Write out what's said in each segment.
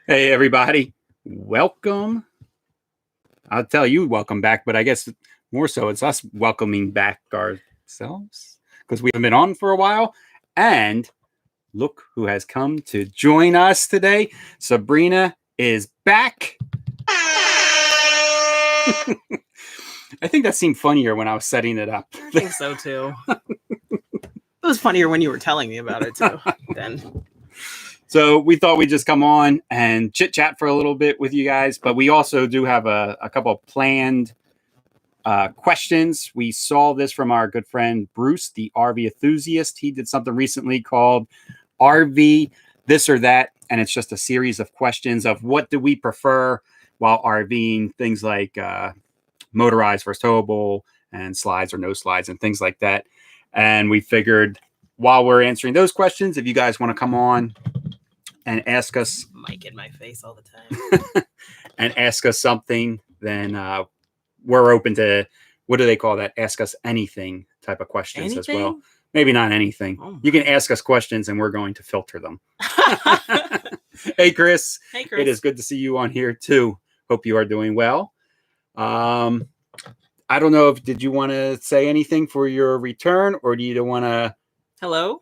Hey, everybody. Welcome. I'll tell you welcome back, but I guess more so it's us welcoming back ourselves because we haven't been on for a while. And look who has come to join us today. Sabrina is back. I think that seemed funnier when I was setting it up. I think so, too. It was funnier when you were telling me about it, too. Then. So we thought we'd just come on and chit chat for a little bit with you guys, but we also do have a couple of planned questions. We saw this from our good friend Bruce, the RV enthusiast. He did something recently called RV this or that, and it's just a series of questions of what do we prefer while RVing, things like motorized versus towable and slides or no slides and things like that. And we figured while we're answering those questions, if you guys want to come on and ask us mic in my face all the time and ask us something, then we're open to, what do they call that? Ask us anything type of questions as well. Maybe not anything. Oh, you can ask us questions and we're going to filter them. Hey, Chris. Hey, Chris. It is good to see you on here too. Hope you are doing well. I don't know if, did you want to say anything for your return or do you want to? Hello?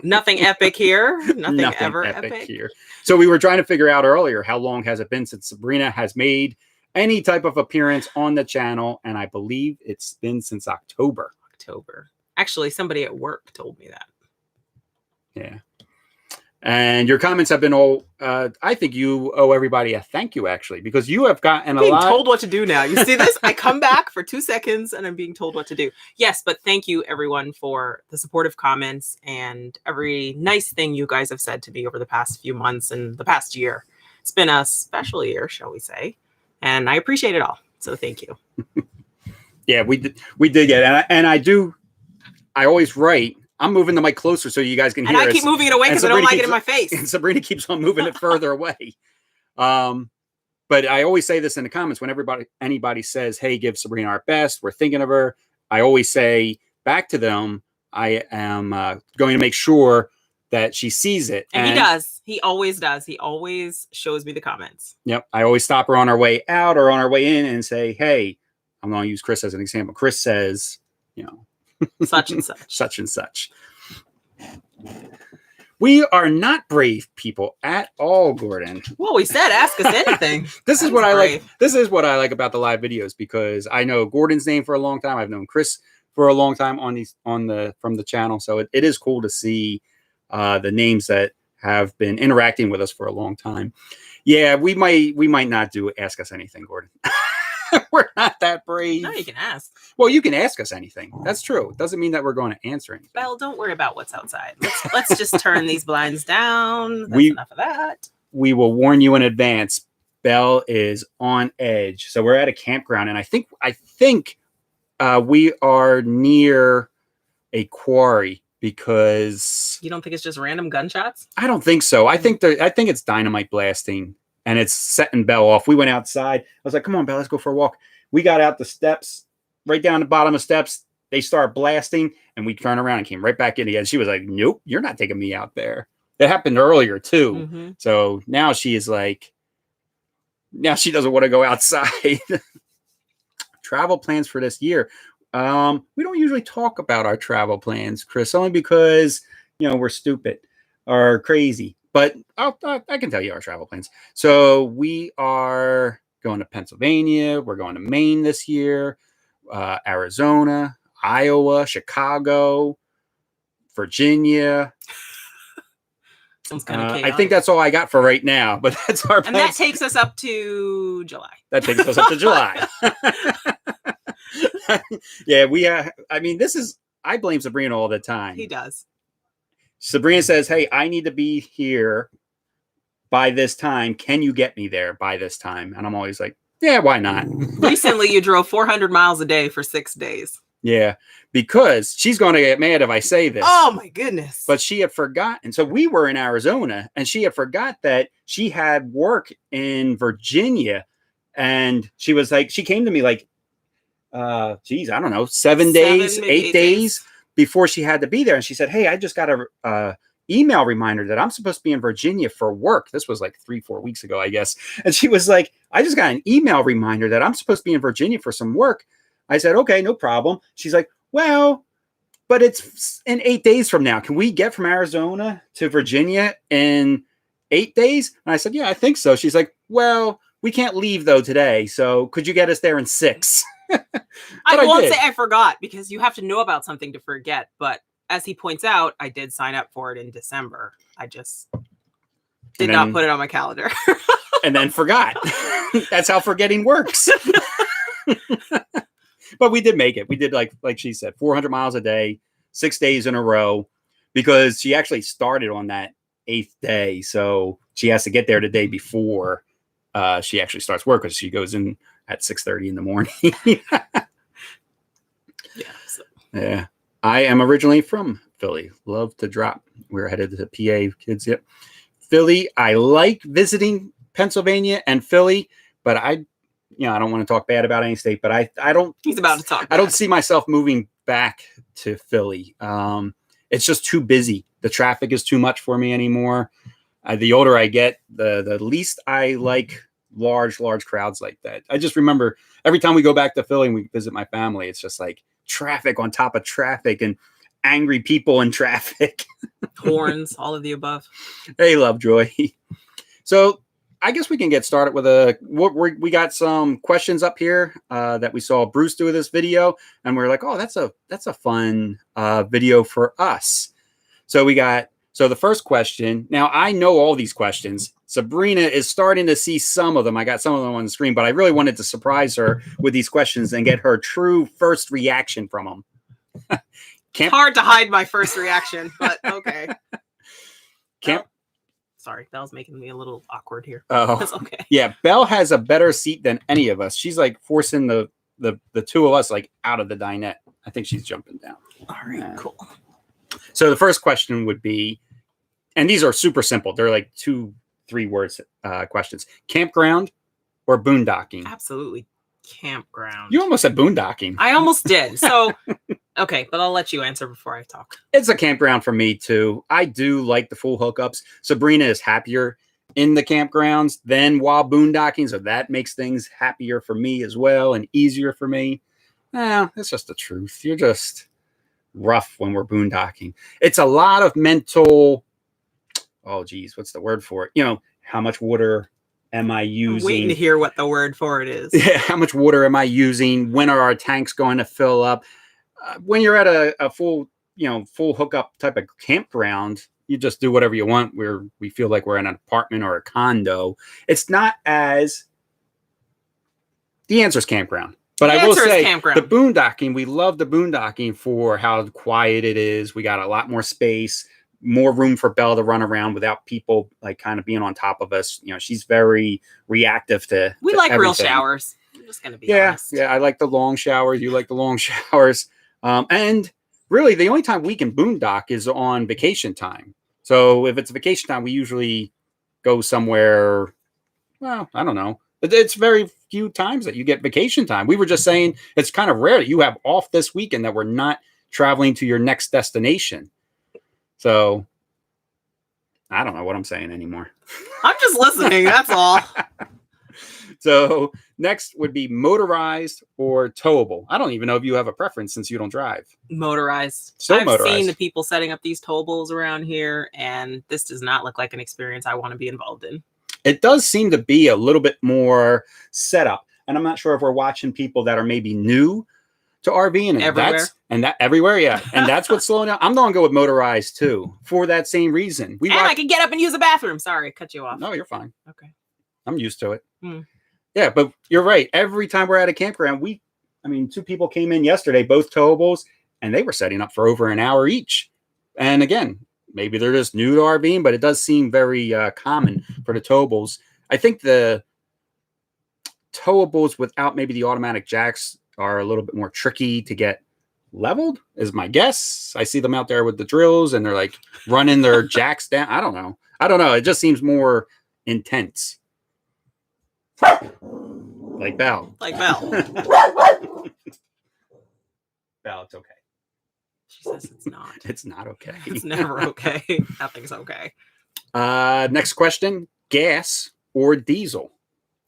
Nothing epic here. Nothing ever epic here. So we were trying to figure out earlier, how long has it been since Sabrina has made any type of appearance on the channel? And I believe it's been since October. Actually, somebody at work told me that. Yeah. And your comments have been all, I think you owe everybody a thank you, actually, because you have gotten a lot. I'm told what to do now. You see this? I come back for 2 seconds and I'm being told what to do. Yes, but thank you, everyone, for the supportive comments and every nice thing you guys have said to me over the past few months and the past year. It's been a special year, shall we say. And I appreciate it all. So thank you. Yeah, we did get it. And I always write. I'm moving the mic closer so you guys can hear it. And I keep moving it away because I don't like it in my face. And Sabrina keeps on moving it further away. But I always say this in the comments when anybody says, hey, give Sabrina our best, we're thinking of her. I always say back to them, I am going to make sure that she sees it. And he does. He always does. He always shows me the comments. Yep. I always stop her on our way out or on our way in and say, hey, I'm going to use Chris as an example. Chris says, such and such. Such and such. We are not brave people at all, Gordon. Well, we said ask us anything. This is what I like. This is what I like about the live videos because I know Gordon's name for a long time. I've known Chris for a long time from the channel. So it is cool to see the names that have been interacting with us for a long time. Yeah, we might not do ask us anything, Gordon. We're not that brave. No, you can ask. Well, you can ask us anything. That's true. It doesn't mean that we're going to answer anything. Belle, don't worry about what's outside. Let's just turn these blinds down. That's enough of that. We will warn you in advance. Belle is on edge. So we're at a campground, and I think we are near a quarry because you don't think it's just random gunshots? I don't think so. I think it's dynamite blasting. And it's setting Belle off. We went outside. I was like, come on, Belle, let's go for a walk. We got out the steps, right down the bottom of steps. They start blasting, and we turned around and came right back in again. She was like, nope, you're not taking me out there. It happened earlier, too. Mm-hmm. So now she is like, now she doesn't want to go outside. Travel plans for this year. We don't usually talk about our travel plans, Chris, only because, we're stupid or crazy. But I can tell you our travel plans. So we are going to Pennsylvania. We're going to Maine this year, Arizona, Iowa, Chicago, Virginia. Sounds kind of chaotic. I think that's all I got for right now. But that's our plans. And that takes us up to July. Yeah, I blame Sabrina all the time. He does. Sabrina says, hey, I need to be here by this time. Can you get me there by this time? And I'm always like, yeah, why not? Recently, you drove 400 miles a day for 6 days. Yeah, because she's going to get mad if I say this. Oh, my goodness. But she had forgotten. So we were in Arizona, and she had forgot that she had work in Virginia. And she was like, she came to me like, I don't know, 7 days, 8 days. Before she had to be there. And she said, hey, I just got a email reminder that I'm supposed to be in Virginia for work. This was like 3-4 weeks ago, I guess. And she was like, I just got an email reminder that I'm supposed to be in Virginia for some work. I said, okay, no problem. She's like, well, but it's in 8 days from now. Can we get from Arizona to Virginia in 8 days? And I said, yeah, I think so. She's like, well, we can't leave though today. So could you get us there in 6? I won't say I forgot, because you have to know about something to forget. But as he points out, I did sign up for it in December. I just did not put it on my calendar. And then forgot. That's how forgetting works. But we did make it. We did, like she said, 400 miles a day, 6 days in a row, because she actually started on that 8th day. So she has to get there the day before she actually starts work, because she goes in at 6:30 in the morning. Yeah. I am originally from Philly. Love to drop. We're headed to PA, kids. Yep. Philly. I like visiting Pennsylvania and Philly, but I don't want to talk bad about any state, but I don't. He's about to talk. I don't see myself moving back to Philly. It's just too busy. The traffic is too much for me anymore. The older I get, the least I like large crowds like that. I just remember every time we go back to Philly and we visit my family, it's just like traffic on top of traffic and angry people in traffic. Horns, all of the above. Hey, Lovejoy. So I guess we can get started with we got some questions up here that we saw Bruce do this video, and we're like, oh, that's a fun video for us. So the first question. Now I know all these questions. Sabrina is starting to see some of them. I got some of them on the screen, but I really wanted to surprise her with these questions and get her true first reaction from them. It's hard to hide my first reaction, but okay. Sorry, that was making me a little awkward here. Oh, that's okay. Yeah, Belle has a better seat than any of us. She's like forcing the two of us like out of the dinette. I think she's jumping down. All right, cool. So the first question would be, and these are super simple. They're like 2-3 words questions. Campground or boondocking? Absolutely. Campground. You almost said boondocking. I almost did. So, okay, but I'll let you answer before I talk. It's a campground for me too. I do like the full hookups. Sabrina is happier in the campgrounds than while boondocking, so that makes things happier for me as well and easier for me. That's just the truth. You're just rough when we're boondocking. It's a lot of mental, oh geez, what's the word for it? How much water am I using? I'm waiting to hear what the word for it is. Yeah, how much water am I using? When are our tanks going to fill up? When you're at a full hookup type of campground, you just do whatever you want. We feel like we're in an apartment or a condo. It's not as, the answer is campground. But I will say the boondocking, we love the boondocking for how quiet it is. We got a lot more space, more room for Belle to run around without people like kind of being on top of us. She's very reactive to. We like everything. Real showers. I'm just gonna be honest. Yeah. I like the long showers. You like the long showers. And really, the only time we can boondock is on vacation time. So if it's vacation time, we usually go somewhere. Well, I don't know. It's very few times that you get vacation time. We were just saying it's kind of rare that you have off this weekend that we're not traveling to your next destination. So I don't know what I'm saying anymore. I'm just listening. That's all. So next would be motorized or towable. I don't even know if you have a preference since you don't drive. Motorized. Still motorized. I've seen the people setting up these towables around here, and this does not look like an experience I want to be involved in. It does seem to be a little bit more set up. And I'm not sure if we're watching people that are maybe new to RVing and everywhere. Everywhere, yeah. And that's what's slowing down. I'm going to go with motorized too, for that same reason. I can get up and use a bathroom. Sorry, cut you off. No, you're fine. Okay. I'm used to it. Yeah, but you're right. Every time we're at a campground, 2 people came in yesterday, both towables, and they were setting up for over an hour each. And again, maybe they're just new to RVing, but it does seem very common for the towables. I think the towables without maybe the automatic jacks are a little bit more tricky to get leveled, is my guess. I see them out there with the drills and they're like running their jacks down. I don't know. It just seems more intense. Like Belle. Like Belle. Belle, it's okay. She says it's not. It's not okay. It's never okay. Nothing's okay. Next question: gas or diesel?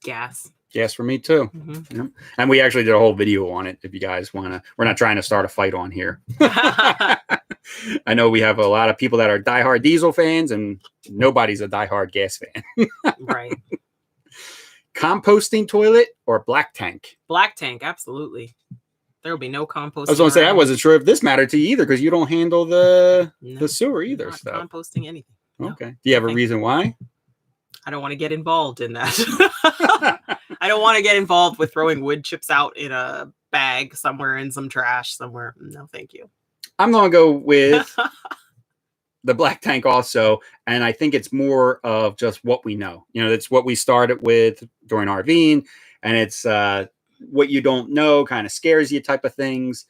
Gas. Gas for me too. Mm-hmm. Yep. And we actually did a whole video on it. If you guys want to, we're not trying to start a fight on here. I know we have a lot of people that are diehard diesel fans, and nobody's a diehard gas fan. Right. Composting toilet or black tank? Black tank, absolutely. There will be no composting. I was going to say, I wasn't sure if this mattered to you either, because you don't handle the sewer either. Not So composting anything. Okay. Do you have a reason why? I don't want to get involved in that. I don't want to get involved with throwing wood chips out in a bag somewhere in some trash somewhere. No, thank you. I'm going to go with the black tank also. And I think it's more of just what we know. You know, it's what we started with during RVing. And it's what you don't know kind of scares you type of things.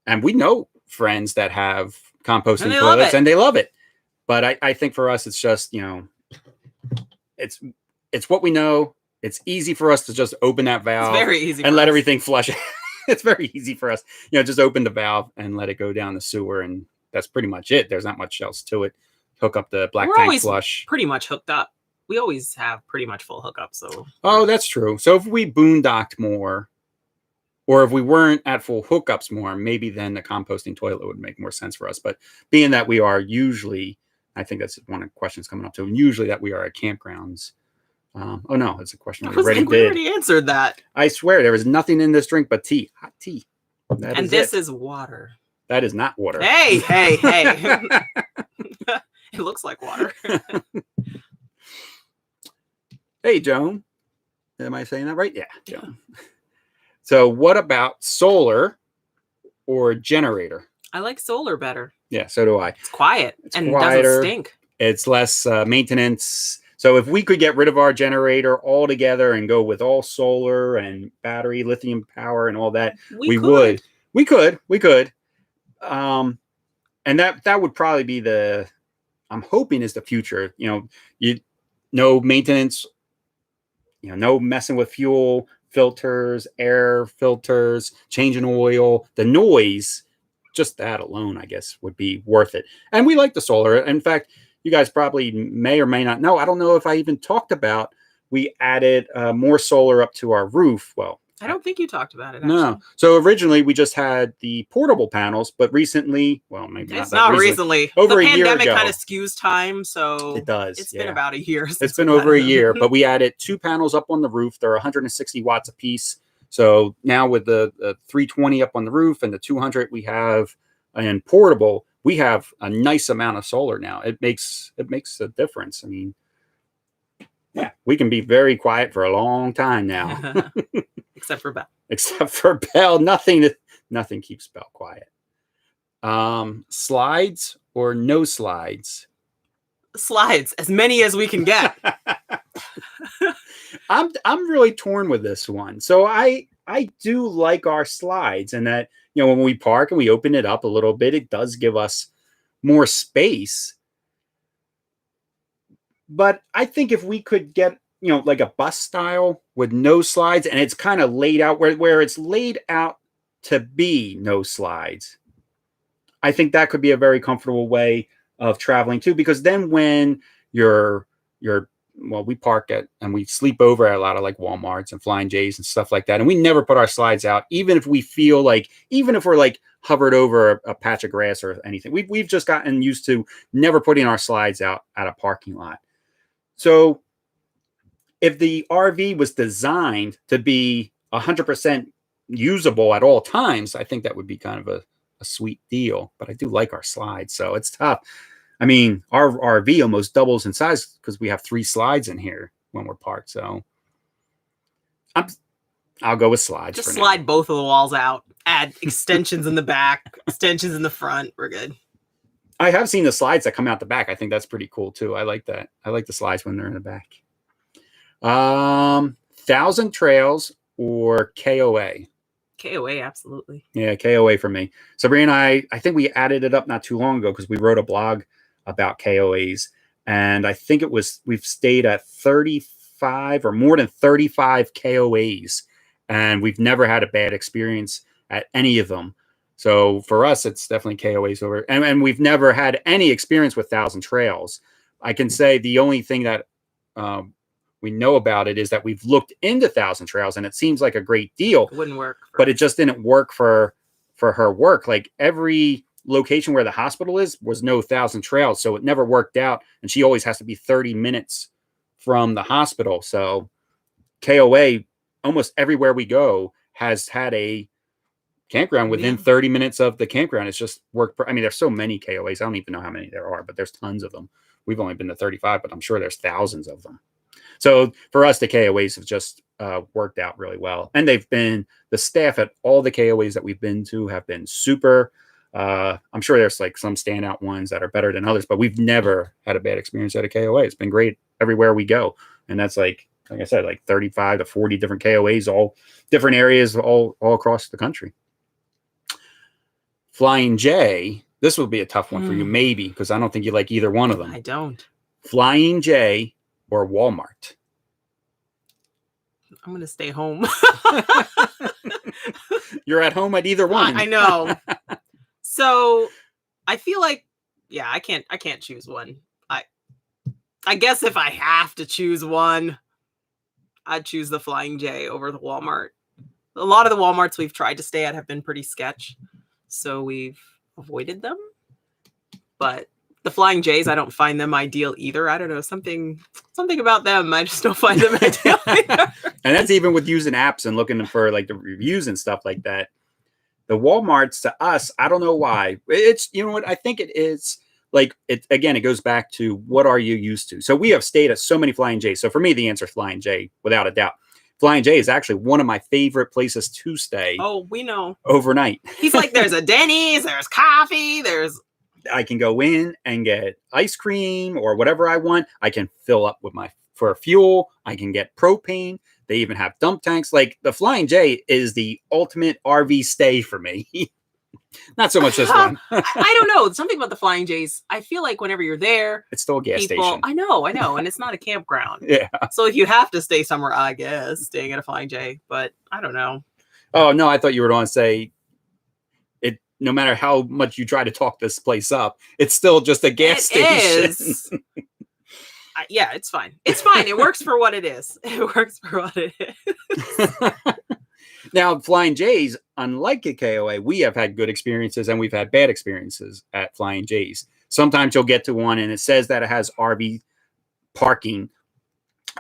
And we know friends that have composting toilets and they love it. But I think for us, it's just, you know, it's what we know. It's easy for us to just open that valve. It's very easy and let everything flush. It's very easy for us. You know, just open the valve and let it go down the sewer. And that's pretty much it. There's not much else to it. Hook up the black tank flush. Pretty much hooked up. We always have pretty much full hookup. So. Oh, that's true. So if we boondocked more, or if we weren't at full hookups more, maybe then the composting toilet would make more sense for us. But being that we are usually, I think that's one of the questions coming up to, usually that we are at campgrounds. Oh no, it's a question we already did. We already answered that. I swear there was nothing in this drink but tea, hot tea. And this is water. That is not water. Hey. It looks like water. Hey, Joan. Am I saying that right? Yeah, Joan. So what about solar or generator? I like solar better. Yeah, so do I. It's quiet and quieter. It doesn't stink. It's less maintenance. So if we could get rid of our generator altogether and go with all solar and battery, lithium power and all that, we would. We could. And that would probably be I'm hoping is the future. You know, no maintenance, you know, no messing with fuel filters, air filters, changing oil, the noise, just that alone, I guess, would be worth it. And we like the solar. In fact, you guys probably may or may not know. I don't know if I even talked about, we added more solar up to our roof. Well, I don't think you talked about it. Actually. No. So originally we just had the portable panels, but recently, well, maybe it's not recently. Over the a year ago. pandemic kind of skews time, so it does. It's been about a year. It's been over a year, but we added 2 panels up on the roof. They're 160 watts a piece. So now with the 320 up on the roof and the 200 we have in portable, we have a nice amount of solar now. It makes a difference. I mean, yeah, we can be very quiet for a long time now. Except for Belle. Except for Belle. Nothing keeps Belle quiet. Slides or no slides? Slides, as many as we can get. I'm really torn with this one. So I do like our slides, and that, you know, when we park and we open it up a little bit, it does give us more space. But I think if we could get, you know, like a bus style with no slides, and it's kind of laid out where it's laid out to be no slides, I think that could be a very comfortable way of traveling too. Because then when we park at and we sleep over at a lot of like Walmarts and Flying J's and stuff like that, and we never put our slides out, even if we're like hovered over a patch of grass or anything. We've just gotten used to never putting our slides out at a parking lot. So if the RV was designed to be 100% usable at all times, I think that would be kind of a sweet deal. But I do like our slides, so it's tough. I mean, our RV almost doubles in size because we have 3 slides in here when we're parked. So I'll go with slides. Just slide both of the walls out. Add extensions in the back, extensions in the front. We're good. I have seen the slides that come out the back. I think that's pretty cool too. I like that. I like the slides when they're in the back. 1,000 Trails or KOA? KOA, absolutely. Yeah, KOA for me. Sabrina and I think we added it up not too long ago because we wrote a blog about KOAs. And I think we've stayed at 35 or more than 35 KOAs. And we've never had a bad experience at any of them. So for us, it's definitely KOAs over. And we've never had any experience with 1,000 Trails. I can say the only thing that we know about it is that we've looked into 1,000 Trails, and it seems like a great deal. It wouldn't work. But it just didn't work for her work. Like every location where the hospital is was no 1,000 Trails. So it never worked out. And she always has to be 30 minutes from the hospital. So KOA, almost everywhere we go, has had a campground within 30 minutes of the campground. It's just worked. I mean, there's so many KOAs. I don't even know how many there are, but there's tons of them. We've only been to 35, but I'm sure there's thousands of them. So for us, the KOAs have just worked out really well. And the staff at all the KOAs that we've been to have been super. I'm sure there's like some standout ones that are better than others, but we've never had a bad experience at a KOA. It's been great everywhere we go. And that's like I said, like 35 to 40 different KOAs, all different areas, all across the country. Flying J, this will be a tough one for you, maybe, because I don't think you like either one of them. I don't. Flying J or Walmart? I'm going to stay home. You're at home at either one. I know. So I feel like, yeah, I can't choose one. I guess if I have to choose one, I'd choose the Flying J over the Walmart. A lot of the Walmarts we've tried to stay at have been pretty sketch, so we've avoided them. But the Flying J's, I don't find them ideal either. I don't know, something about them, I just don't find them ideal either. And that's even with using apps and looking for like the reviews and stuff like that. The Walmarts, to us, I don't know why. It's, you know what, I think it is like, it goes back to what are you used to? So we have stayed at so many Flying J's. So for me, the answer is Flying J, without a doubt. Flying J is actually one of my favorite places to stay. Oh, we know. Overnight. He's like, there's a Denny's, there's coffee, I can go in and get ice cream or whatever I want. I can fill up for fuel. I can get propane. They even have dump tanks. Like the Flying J is the ultimate RV stay for me. Not so much this one. I don't know. Something about the Flying J's. I feel like whenever you're there, it's still a gas station. I know. And it's not a campground. Yeah. So if you have to stay somewhere, I guess, staying at a Flying J, but I don't know. Oh, no, I thought you were going to say it. No matter how much you try to talk this place up, it's still just a gas station. Yeah, it's fine. It's fine. It works for what it is. Now, Flying J's, unlike a KOA, we have had good experiences and we've had bad experiences at Flying J's. Sometimes you'll get to one and it says that it has RV parking,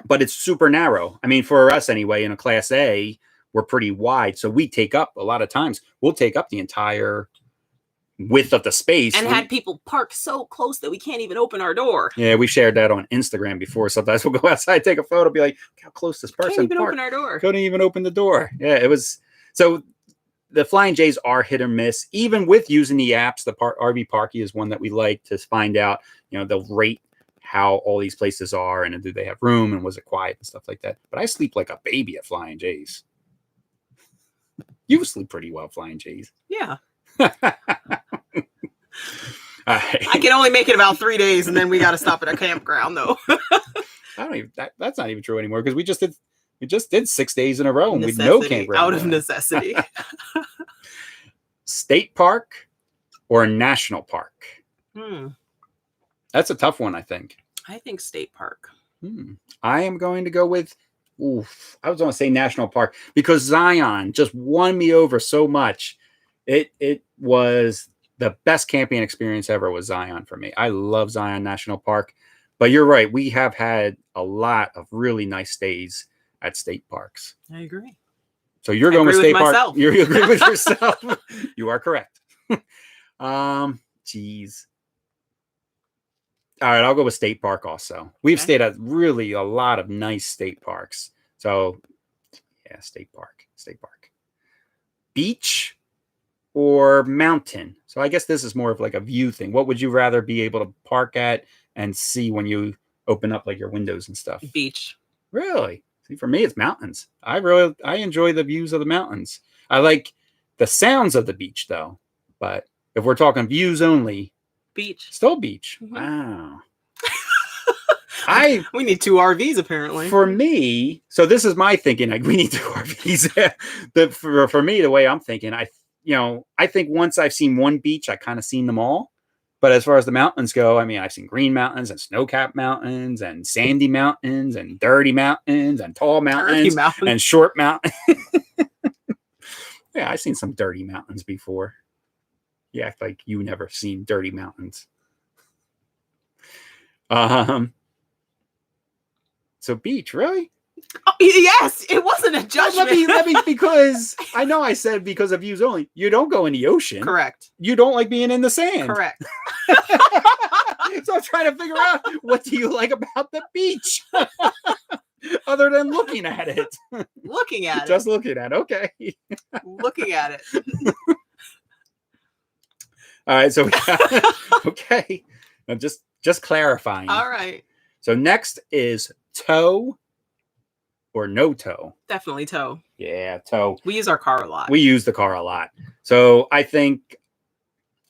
but it's super narrow. I mean, for us anyway, in a Class A, we're pretty wide. So we take up, a lot of times, we'll take up the entire width of the space. And had people park so close that we can't even open our door. Yeah, we shared that on Instagram before. Sometimes we'll go outside, take a photo, be like, look how close this person can't even parked. Open our door. Couldn't even open the door. Yeah, it was. So the Flying J's are hit or miss. Even with using the apps, the RV Parky is one that we like to find out, they'll rate how all these places are and do they have room and was it quiet and stuff like that. But I sleep like a baby at Flying J's. You sleep pretty well, Flying J's. Yeah. Right. I can only make it about 3 days, and then we got to stop at a campground, though. That's not even true anymore because we just did 6 days in a row and we necessity, no campground. Out of necessity. State park or national park? That's a tough one, I think. I think state park. I am going to go with. I was going to say national park because Zion just won me over so much. It was the best camping experience ever was Zion for me. I love Zion National Park, but you're right. We have had a lot of really nice stays at state parks. I agree. So you're going with state park. You agree with yourself. You are correct. Geez. All right, I'll go with state park also. We've stayed at really a lot of nice state parks. So yeah, state park. Beach or mountain? So I guess this is more of like a view thing. What would you rather be able to park at and see when you open up like your windows and stuff? Beach. Really? See, for me, it's mountains. I enjoy the views of the mountains. I like the sounds of the beach though. But if we're talking views only, beach. Still beach. Wow. We need 2 RVs apparently. For me, so this is my thinking. Like we need 2 RVs. For me, the way I'm thinking, I think once I've seen one beach, I kind of seen them all. But as far as the mountains go, I mean, I've seen green mountains and snow-capped mountains and sandy mountains and dirty mountains and tall mountains and short mountains. Yeah, I've seen some dirty mountains before. You act like you never seen dirty mountains. So beach, really? Oh, yes, it wasn't a judgment. Let me, because I know I said because of views only. You don't go in the ocean. Correct. You don't like being in the sand. Correct. So I'm trying to figure out, what do you like about the beach? Other than looking at it. Looking at it. Just looking at it. Okay. Looking at it. All right. So we got, okay. I'm just clarifying. All right. So next is tow or no tow. Definitely tow. Yeah, tow. We use our car a lot. We use the car a lot. So I think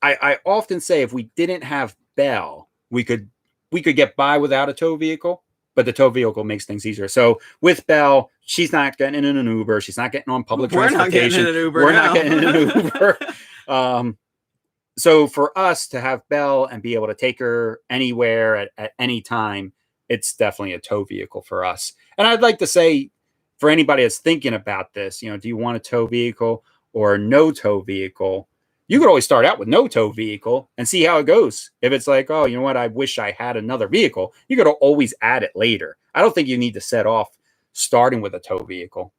I often say if we didn't have Belle, we could get by without a tow vehicle, but the tow vehicle makes things easier. So with Belle, she's not getting in an Uber. She's not getting on public transportation. We're not getting in an Uber. So for us to have Belle and be able to take her anywhere at any time, it's definitely a tow vehicle for us. And I'd like to say, for anybody that's thinking about this, do you want a tow vehicle or no tow vehicle? You could always start out with no tow vehicle and see how it goes. If it's like, oh, you know what, I wish I had another vehicle, you could always add it later. I don't think you need to set off starting with a tow vehicle.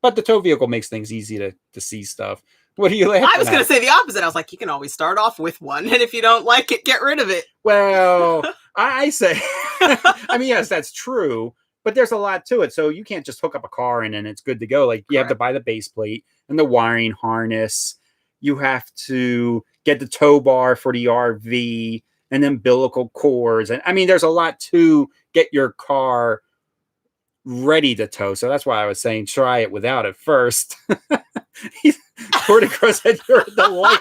But the tow vehicle makes things easy to see stuff. What are you laughing at? I was going to say the opposite. I was like, you can always start off with one. And if you don't like it, get rid of it. Well, I say, I mean, yes, that's true. But there's a lot to it. So you can't just hook up a car and then it's good to go. Like you have to buy the base plate and the wiring harness. You have to get the tow bar for the RV and then umbilical cords. And I mean, there's a lot to get your car ready to tow. So that's why I was saying try it without it first. Portico said you're the light.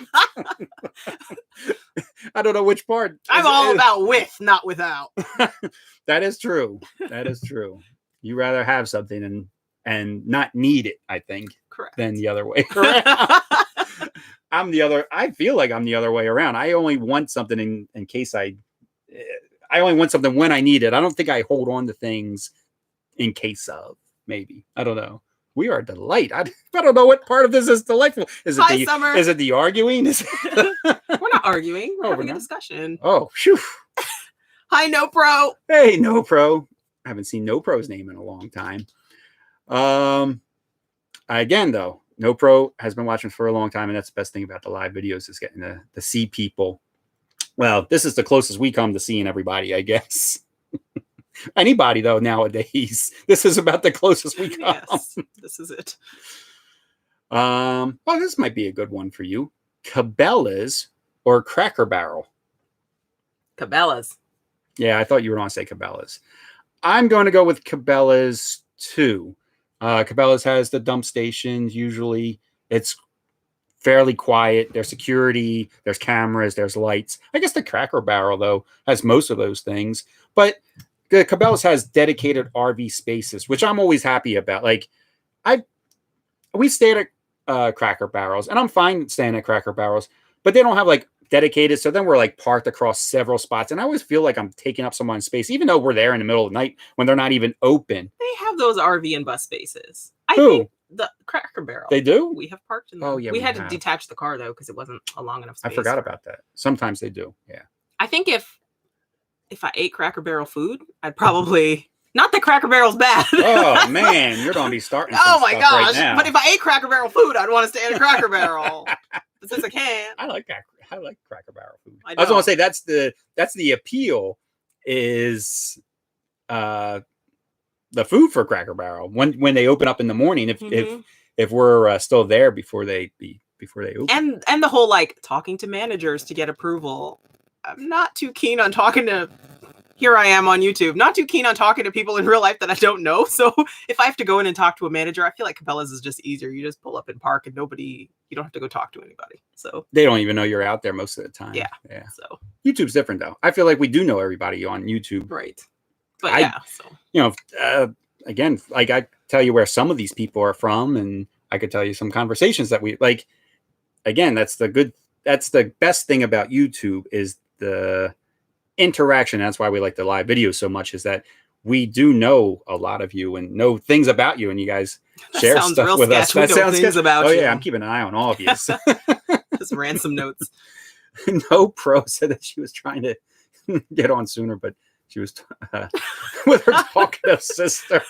I don't know which part. I'm all about with, not without. That is true. That is true. You rather have something and not need it, I think. Correct. Than the other way around. I feel like I'm the other way around. I only want something in case I only want something when I need it. I don't think I hold on to things in case of, maybe. I don't know. We are a delight. I don't know what part of this is delightful. Is it the arguing? We're not arguing. We're having a discussion. Oh, phew. Hi, No Pro. Hey, No Pro. I haven't seen No Pro's name in a long time. Again, though, No Pro has been watching for a long time, and that's the best thing about the live videos is getting to see people. Well, this is the closest we come to seeing everybody, I guess. Anybody, though, nowadays. This is about the closest we come. Yes, this is it. Well, this might be a good one for you. Cabela's or Cracker Barrel? Cabela's. Yeah, I thought you were going to say Cabela's. I'm going to go with Cabela's too. Cabela's has the dump stations. Usually it's fairly quiet. There's security, there's cameras, there's lights. I guess the Cracker Barrel, though, has most of those things. But Cabela's has dedicated RV spaces, which I'm always happy about. Like, we stayed at Cracker Barrels, and I'm fine staying at Cracker Barrels, but they don't have like dedicated. So then we're like parked across several spots, and I always feel like I'm taking up someone's space, even though we're there in the middle of the night when they're not even open. They have those RV and bus spaces. I Who? think the Cracker Barrel. They do? We have parked in them. Oh, yeah. We had to detach the car though because it wasn't a long enough space. I forgot about that. Sometimes they do. Yeah. I think if I ate Cracker Barrel food, I'd probably not that Cracker Barrel's bad. Oh man, you're gonna be starting. Oh my gosh! Right now. But if I ate Cracker Barrel food, I'd want to stay at a Cracker Barrel. But since I can't, I like Cracker Barrel food. I was gonna say that's the appeal is the food for Cracker Barrel when they open up in the morning. If we're still there before they open. And the whole like talking to managers to get approval. I'm not too keen on talking to. Here I am on YouTube. Not too keen on talking to people in real life that I don't know. So if I have to go in and talk to a manager, I feel like Cabela's is just easier. You just pull up and park, and you don't have to go talk to anybody. So they don't even know you're out there most of the time. Yeah. So YouTube's different though. I feel like we do know everybody on YouTube. Right. But again, like I tell you where some of these people are from, and I could tell you some conversations that we like. again, that's the best thing about YouTube is the interaction. That's why we like the live videos so much, is that we do know a lot of you and know things about you, and you guys share stuff with us. That sounds things about oh you. yeah, I'm keeping an eye on all of you. Just ransom notes. No Pro said that she was trying to get on sooner, but she was with her talkative sister.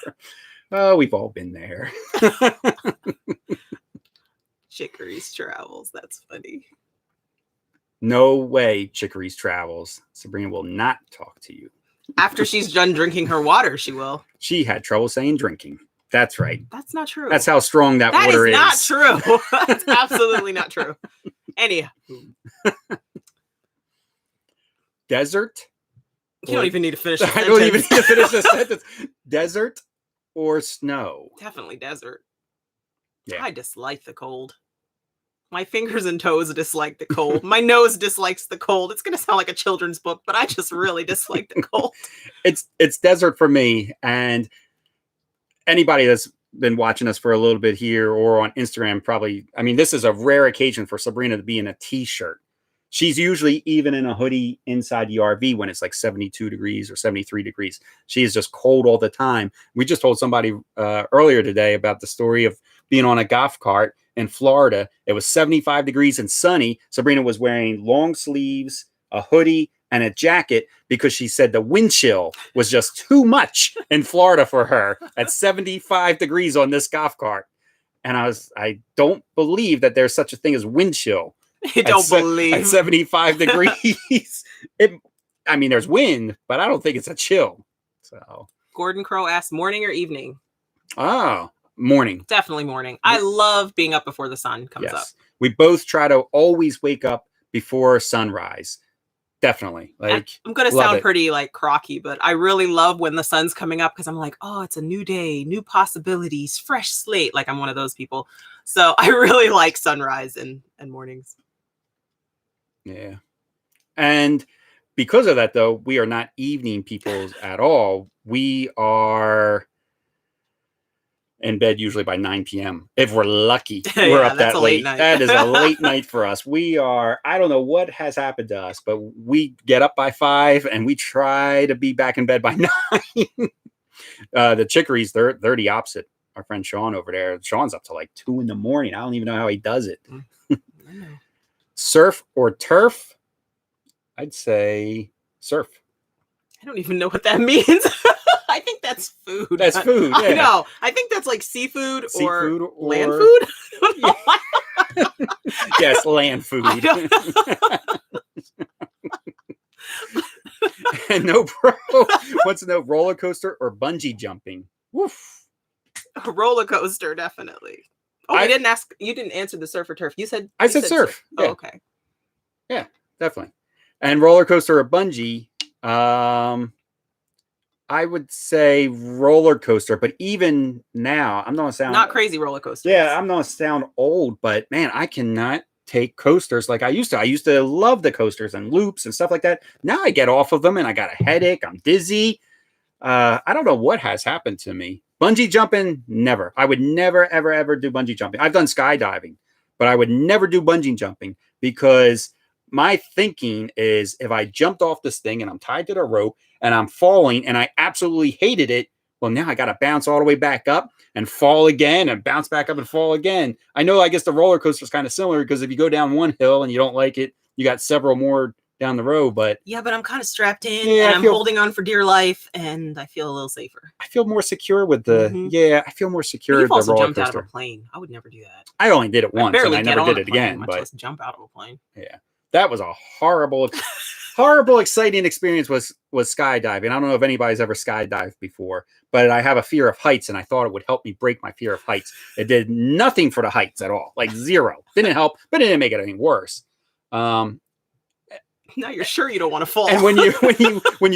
Oh, we've all been there. Chicory's Travels. That's funny. No way, Chicory's Travels. Sabrina will not talk to you. After she's done drinking her water, she will. She had trouble saying drinking. That's right. That's not true. That's how strong that water is. That is not true. That's absolutely not true. Anyhow. Desert? You don't even need to finish the sentence. I don't even need to finish the sentence. Desert or snow? Definitely desert. Yeah. I dislike the cold. My fingers and toes dislike the cold. My nose dislikes the cold. It's going to sound like a children's book, but I just really dislike the cold. It's desert for me. And anybody that's been watching us for a little bit here or on Instagram probably, I mean, this is a rare occasion for Sabrina to be in a t-shirt. She's usually even in a hoodie inside the RV when it's like 72 degrees or 73 degrees. She is just cold all the time. We just told somebody earlier today about the story of being on a golf cart in Florida. It was 75 degrees and sunny. Sabrina was wearing long sleeves, a hoodie, and a jacket because she said the wind chill was just too much in Florida for her at 75 degrees on this golf cart. And I don't believe that there's such a thing as wind chill. You don't believe at 75 degrees. I mean, there's wind, but I don't think it's a chill. So Gordon Crow asked, morning or evening? Oh, morning. Definitely morning. I love being up before the sun comes up. We both try to always wake up before sunrise. Definitely. Like, I'm going to sound pretty like crocky, but I really love when the sun's coming up because I'm like, oh, it's a new day, new possibilities, fresh slate. Like I'm one of those people. So I really like sunrise and mornings. Yeah. And because of that, though, we are not evening people at all. We are in bed usually by 9 p.m. If we're lucky, we're up that late. That is a late night for us. We are, I don't know what has happened to us, but we get up by 5 and we try to be back in bed by 9. The Chicories, they're the opposite. Our friend Sean over there, Sean's up to like 2 a.m. I don't even know how he does it. Surf or turf? I'd say surf. I don't even know what that means. I think that's food. That's food. Yeah. I know. I think that's like seafood or land food. Yes, land food. And no Pro wants to know roller coaster or bungee jumping. Woof. A roller coaster, definitely. Oh, you didn't answer the surf or turf. You said I said surf. Yeah. Oh, okay. Yeah, definitely. And roller coaster or bungee, I would say roller coaster, but even now, I'm not sound not crazy roller coaster. Yeah, I'm not sound old, but man, I cannot take coasters like I used to. I used to love the coasters and loops and stuff like that. Now I get off of them and I got a headache. I'm dizzy. I don't know what has happened to me. Bungee jumping, never. I would never, ever, ever do bungee jumping. I've done skydiving, but I would never do bungee jumping because my thinking is if I jumped off this thing and I'm tied to the rope and I'm falling and I absolutely hated it, well, now I got to bounce all the way back up and fall again and bounce back up and fall again. I know, I guess the roller coaster is kind of similar because if you go down one hill and you don't like it, you got several more down the road. But yeah, but I'm kind of strapped in and I'm holding on for dear life and I feel a little safer. I feel more secure with the, I feel more secure with the roller coaster. You've also jumped out of a plane. I would never do that. I only did it once and I never did it again. Much less jump out of a plane. Yeah. That was a horrible, exciting experience was skydiving. I don't know if anybody's ever skydived before, but I have a fear of heights and I thought it would help me break my fear of heights. It did nothing for the heights at all. Like zero. Didn't help, but it didn't make it any worse. Now you're sure you don't want to fall. And when you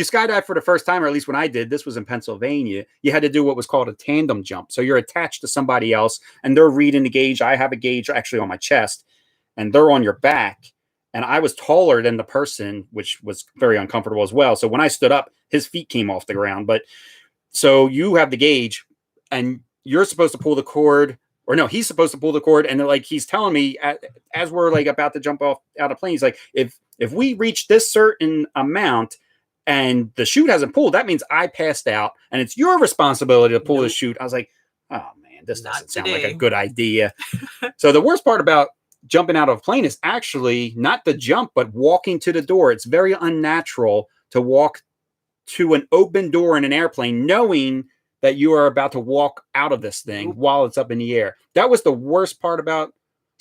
skydive for the first time, or at least when I did, this was in Pennsylvania, you had to do what was called a tandem jump. So you're attached to somebody else and they're reading the gauge. I have a gauge actually on my chest and they're on your back. And I was taller than the person, which was very uncomfortable as well. So when I stood up, his feet came off the ground. But so you have the gauge and you're supposed to pull the cord or no, he's supposed to pull the cord, and like he's telling me as we're like about to jump off out of plane, he's like, if we reach this certain amount and the chute hasn't pulled, that means I passed out, and it's your responsibility to pull the chute. I was like, oh man, this doesn't sound like a good idea. So the worst part about jumping out of a plane is actually not the jump, but walking to the door. It's very unnatural to walk to an open door in an airplane, knowing that you are about to walk out of this thing while it's up in the air. That was the worst part about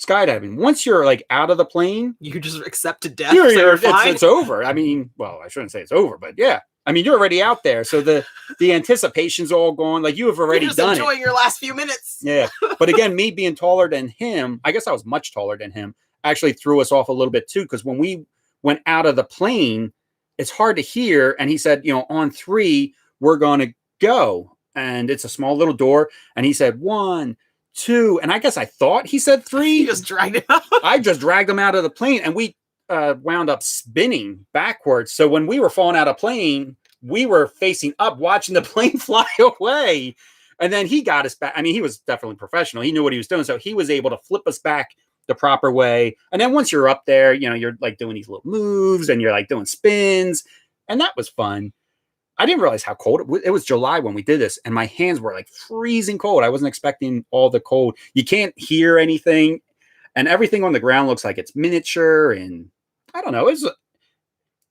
skydiving. Once you're like out of the plane, you just accept death. It's over. I mean, well, I shouldn't say it's over, but yeah. I mean, you're already out there. So the anticipation's all gone. Like you have already done enjoying your last few minutes. Yeah. But again, me being taller than him, I guess I was much taller than him, actually threw us off a little bit too. Because when we went out of the plane, it's hard to hear. And he said, on 3, we're going to go. And it's a small little door. And he said 1, 2. And I guess I thought he said 3. You just dragged him out. I just dragged him out of the plane. And we wound up spinning backwards. So when we were falling out of plane, we were facing up, watching the plane fly away. And then he got us back. I mean, he was definitely professional. He knew what he was doing. So he was able to flip us back the proper way. And then once you're up there, you're like doing these little moves and you're like doing spins. And that was fun. I didn't realize how cold it was. July when we did this, and my hands were like freezing cold. I wasn't expecting all the cold. You can't hear anything, and everything on the ground looks like it's miniature. And I don't know. It was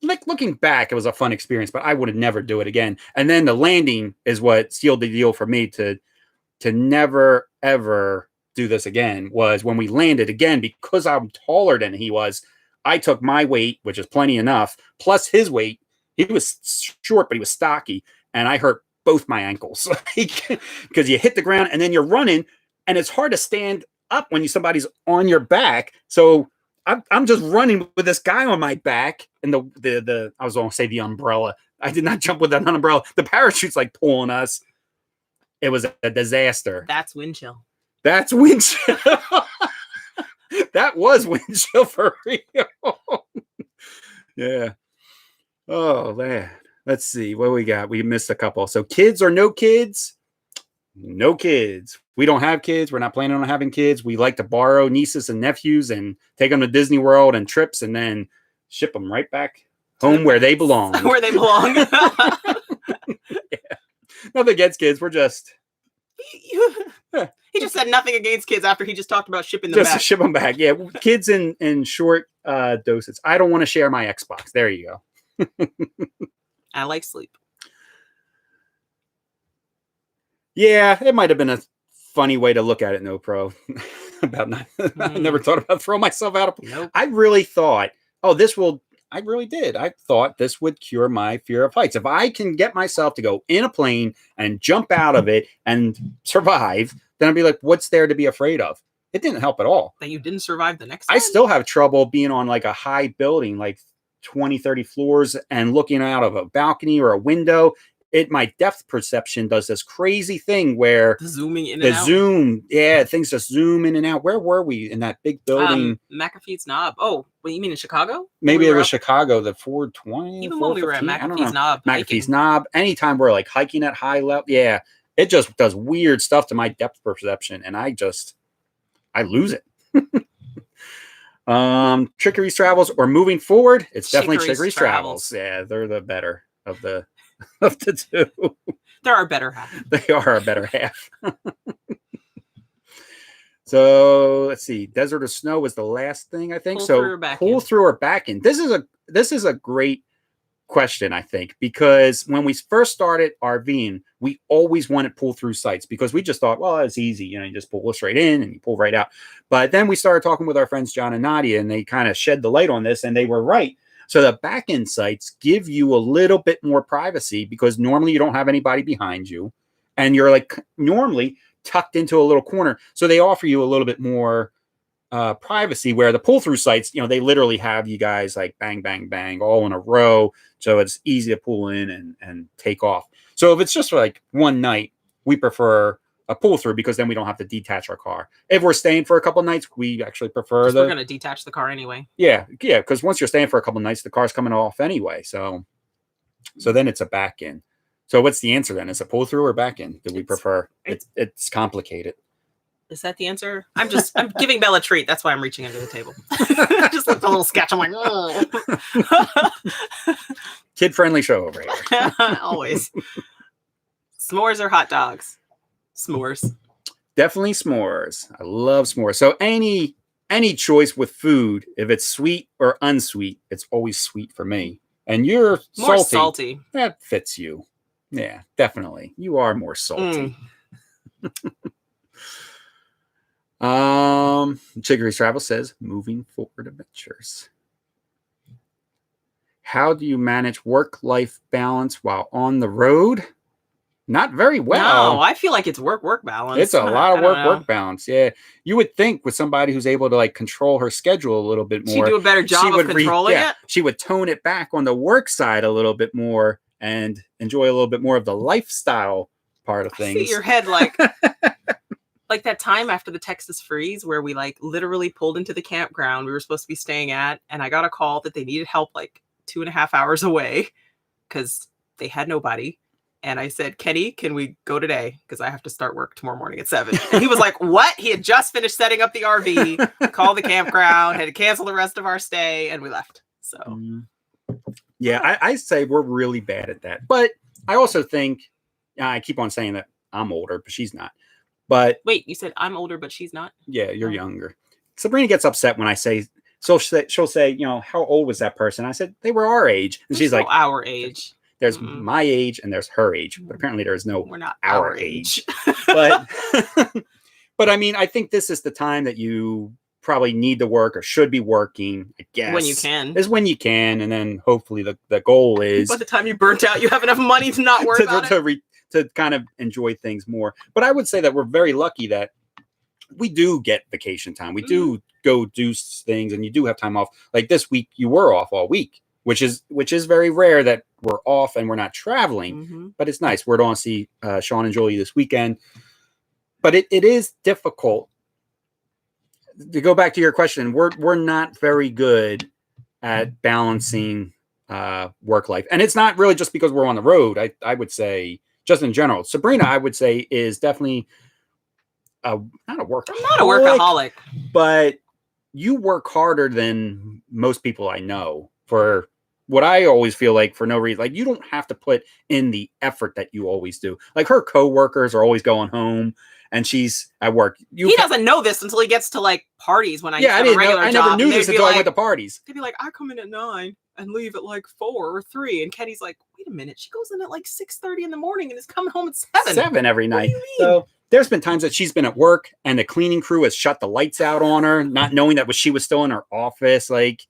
like looking back, it was a fun experience, but I would never do it again. And then the landing is what sealed the deal for me to never ever do this again. Was when we landed again, because I'm taller than he was. I took my weight, which is plenty enough, plus his weight. He was short, but he was stocky, and I hurt both my ankles because you hit the ground and then you're running, and it's hard to stand up when somebody's on your back. So I'm just running with this guy on my back, and the I was going to say the umbrella. I did not jump with an umbrella. The parachute's like pulling us. It was a disaster. That's wind chill. That's wind chill. That was wind chill for real. Yeah. Oh, man. Let's see what we got. We missed a couple. So kids or no kids? No kids. We don't have kids. We're not planning on having kids. We like to borrow nieces and nephews and take them to Disney World and trips and then ship them right back home where they belong. Where they belong. Yeah. Nothing against kids. We're just... He just said nothing against kids after he just talked about shipping them back. Just ship them back. Yeah. Kids in short doses. I don't want to share my Xbox. There you go. I like sleep. Yeah, it might have been a funny way to look at it, no pro. About not, I never thought about throwing myself out of. Nope. I really thought, I really did. I thought this would cure my fear of heights. If I can get myself to go in a plane and jump out of it and survive, then I'd be like, what's there to be afraid of? It didn't help at all. That you didn't survive the next time? I still have trouble being on like a high building, like 20, 30 floors, and looking out of a balcony or a window. My depth perception does this crazy thing where zooming in and out. Things just zoom in and out. Where were we in that big building? McAfee's Knob. Oh, what you mean in Chicago? Maybe it was Chicago, the 420. Even when we were at McAfee's Knob. McAfee's Knob. Anytime we're like hiking at high level, it just does weird stuff to my depth perception, and I lose it. Chicory's Travels or moving forward, it's definitely Chicory's Travels. Yeah, they're the better of the two. They're our better half. They are our better half. So let's see. Desert or snow was the last thing, I think. Pull through or back in. This is a great question, I think, because when we first started RVing, we always wanted pull through sites because we just thought, well, it's easy. You just pull straight in and you pull right out. But then we started talking with our friends John and Nadia, and they kind of shed the light on this, and they were right. So the back end sites give you a little bit more privacy because normally you don't have anybody behind you, and you're like normally tucked into a little corner. So they offer you a little bit more privacy, where the pull-through sites, they literally have you guys like bang, bang, bang all in a row. So it's easy to pull in and take off. So if it's just for like one night, we prefer a pull-through because then we don't have to detach our car. If we're staying for a couple nights, we actually prefer we're going to detach the car anyway. Yeah, because once you're staying for a couple nights, the car's coming off anyway. So then it's a back end. So what's the answer then? Is it pull-through or back end? Do we prefer? It's complicated. Is that the answer? I'm giving Bella a treat. That's why I'm reaching under the table. Just like a little sketch. I'm like, oh. Kid-friendly show over here. Always. S'mores or hot dogs? S'mores. Definitely s'mores. I love s'mores. So any choice with food, if it's sweet or unsweet, it's always sweet for me. And you're More salty. salty. That fits you. Yeah, definitely. You are more salty. Chiggery's Travel says, moving forward adventures. How do you manage work-life balance while on the road? Not very well. No, I feel like it's work balance. It's a lot of work balance. Yeah. You would think with somebody who's able to like control her schedule a little bit more. She'd do a better job of controlling it. She would tone it back on the work side a little bit more and enjoy a little bit more of the lifestyle part of things. I see your head like like that time after the Texas freeze where we like literally pulled into the campground we were supposed to be staying at, and I got a call that they needed help like 2.5 hours away because they had nobody. And I said, Kenny, can we go today? Because I have to start work tomorrow morning at 7. And he was like, what? He had just finished setting up the RV, called the campground, had to cancel the rest of our stay, and we left. So, yeah, I say we're really bad at that. But I also think, I keep on saying that I'm older, but she's not. But wait, you said I'm older, but she's not? Yeah, you're younger. Sabrina gets upset when I say, she'll say, how old was that person? I said, they were our age. And she's like, our age. There's my age and there's her age, but apparently there's no we're not our age. but I mean, I think this is the time that you probably need to work or should be working, I guess. When you can. Is when you can. And then hopefully the goal is by the time you burnt out, you have enough money to not work to kind of enjoy things more. But I would say that we're very lucky that we do get vacation time. We do go do things and you do have time off. Like this week, you were off all week. Which is very rare that we're off and we're not traveling, but it's nice. We're going to see Sean and Julie this weekend. But it is difficult. To go back to your question, we're not very good at balancing work life. And it's not really just because we're on the road. I would say, just in general, Sabrina, I would say, is definitely not a workaholic. I'm not a workaholic. But you work harder than most people I know for what I always feel like for no reason. Like you don't have to put in the effort that you always do. Like her coworkers are always going home and she's at work. He doesn't know this until he gets to like parties when I I never knew this until I went to parties. They'd be like, I come in at 9 and leave at like 4 or 3. And Kenny's like, wait a minute. She goes in at like 6:30 in the morning and is coming home at 7. 7 every night. So there's been times that she's been at work and the cleaning crew has shut the lights out on her, not knowing that she was still in her office. Like,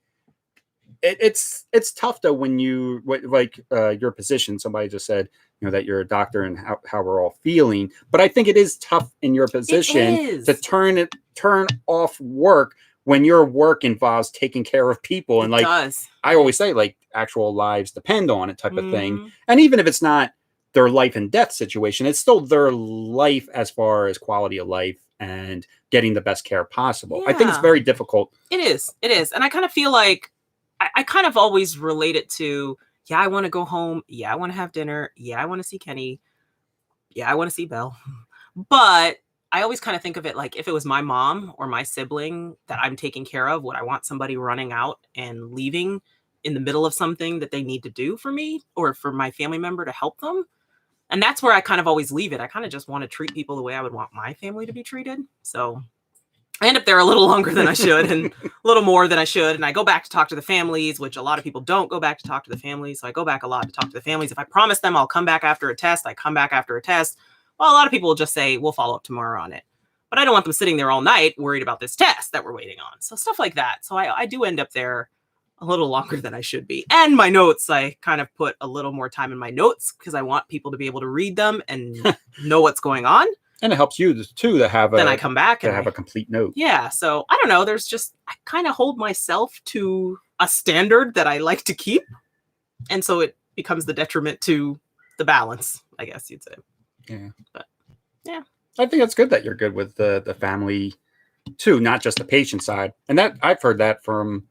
it's tough though when you your position. Somebody just said that you're a doctor and how we're all feeling, but I think it is tough in your position to turn off work when your work involves taking care of people. And I always say, like, actual lives depend on it type of thing. And even if it's not their life and death situation, it's still their life as far as quality of life and getting the best care possible. I think it's very difficult. It is, and I kind of feel like I kind of always relate it to, I want to go home. I want to have dinner. I want to see Kenny. I want to see Belle. But I always kind of think of it like if it was my mom or my sibling that I'm taking care of, would I want somebody running out and leaving in the middle of something that they need to do for me or for my family member to help them? And that's where I kind of always leave it. I kind of just want to treat people the way I would want my family to be treated. So I end up there a little longer than I should and a little more than I should. And I go back to talk to the families, which a lot of people don't go back to talk to the families. So I go back a lot to talk to the families. If I promise them I'll come back after a test, I come back after a test. Well, a lot of people will just say, we'll follow up tomorrow on it. But I don't want them sitting there all night worried about this test that we're waiting on. So stuff like that. So I do end up there a little longer than I should be. And my notes, I kind of put a little more time in my notes because I want people to be able to read them and know what's going on. And it helps you too to have then I come back and have a complete note. Yeah. So I don't know. There's just, I kind of hold myself to a standard that I like to keep. And so it becomes the detriment to the balance, I guess you'd say. Yeah. But yeah. I think it's good that you're good with the family too, not just the patient side. And that I've heard that from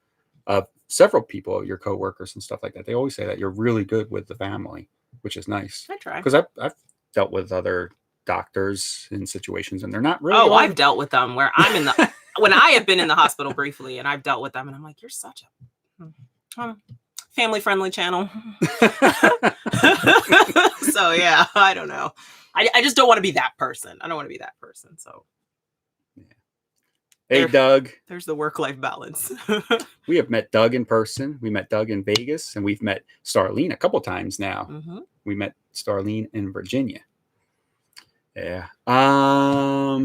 several people, your coworkers and stuff like that. They always say that you're really good with the family, which is nice. I try. Because I've dealt with other doctors in situations, and they're not really. Oh, I've dealt with them where I'm in the when I have been in the hospital briefly, and I've dealt with them, and I'm like, you're such a family-friendly channel. So yeah, I don't know. I just don't want to be that person. I don't want to be that person. So. Hey, Doug. There's the work-life balance. We have met Doug in person. We met Doug in Vegas, and we've met Starlene a couple times now. Mm-hmm. We met Starlene in Virginia. Yeah.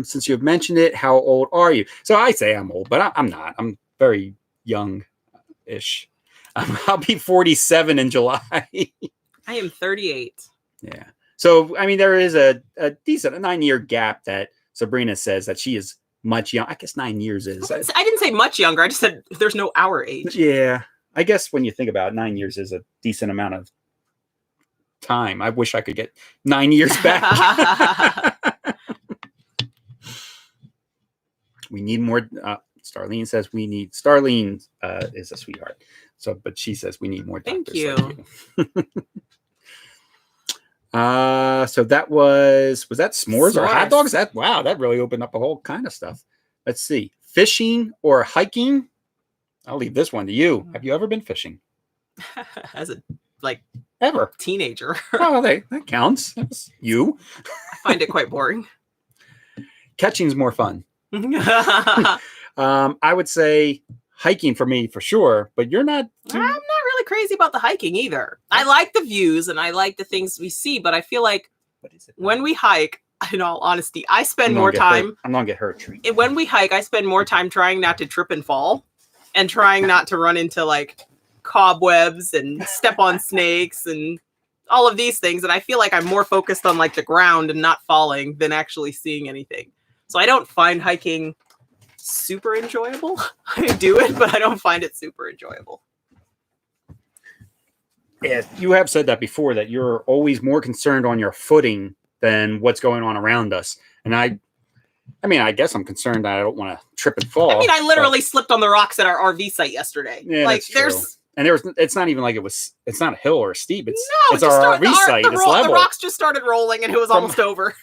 Since you've mentioned it, how old are you? So I say I'm old, but I'm not. I'm very young-ish. I'll be 47 in July. I am 38. Yeah. So, I mean, there is a decent 9-year gap that Sabrina says that she is much young. I guess 9 years is. I didn't say much younger. I just said there's no our age. Yeah. I guess when you think about it, 9 years is a decent amount of time. I wish I could get 9 years back. We need more. Starlene says we need. Starlene is a sweetheart. So, but she says we need more doctors. Thank you. Like you. So that was that s'mores or hot dogs? That really opened up a whole kind of stuff. Let's see. Fishing or hiking? I'll leave this one to you. Have you ever been fishing? As a ever teenager. Oh, that counts. That's you. I find it quite boring. Catching's more fun. I would say hiking for me for sure, but you're not. I'm not really crazy about the hiking either. I like the views and I like the things we see, but I feel like when we hike, in all honesty, I spend more time. I'm gonna get her a treat. When we hike, I spend more time trying not to trip and fall and trying not to run into like cobwebs and step on snakes and all of these things. And I feel like I'm more focused on like the ground and not falling than actually seeing anything. So I don't find hiking super enjoyable. I do it, but I don't find it super enjoyable. Yeah, you have said that before, that you're always more concerned on your footing than what's going on around us. And I mean, I guess I'm concerned that I don't want to trip and fall. I mean, I literally slipped on the rocks at our RV site yesterday. Yeah, like it's not even like it's not a hill or a steep. It's our RV site. It's The level. rocks just started rolling and it was almost over.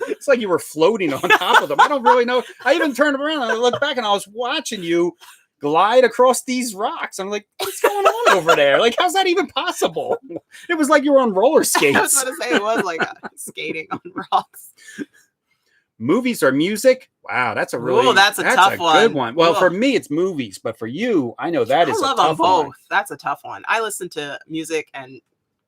It's like you were floating on top of them. I don't really know. I even turned around and I looked back and I was watching you glide across these rocks. I'm like, what's going on over there? Like, how's that even possible? It was like you were on roller skates. I was going to say it was like skating on rocks. Movies or music? Wow, that's a tough one. Good one. Well, for me, it's movies, but for you, I know that is a tough one. I love them both. That's a tough one. I listen to music and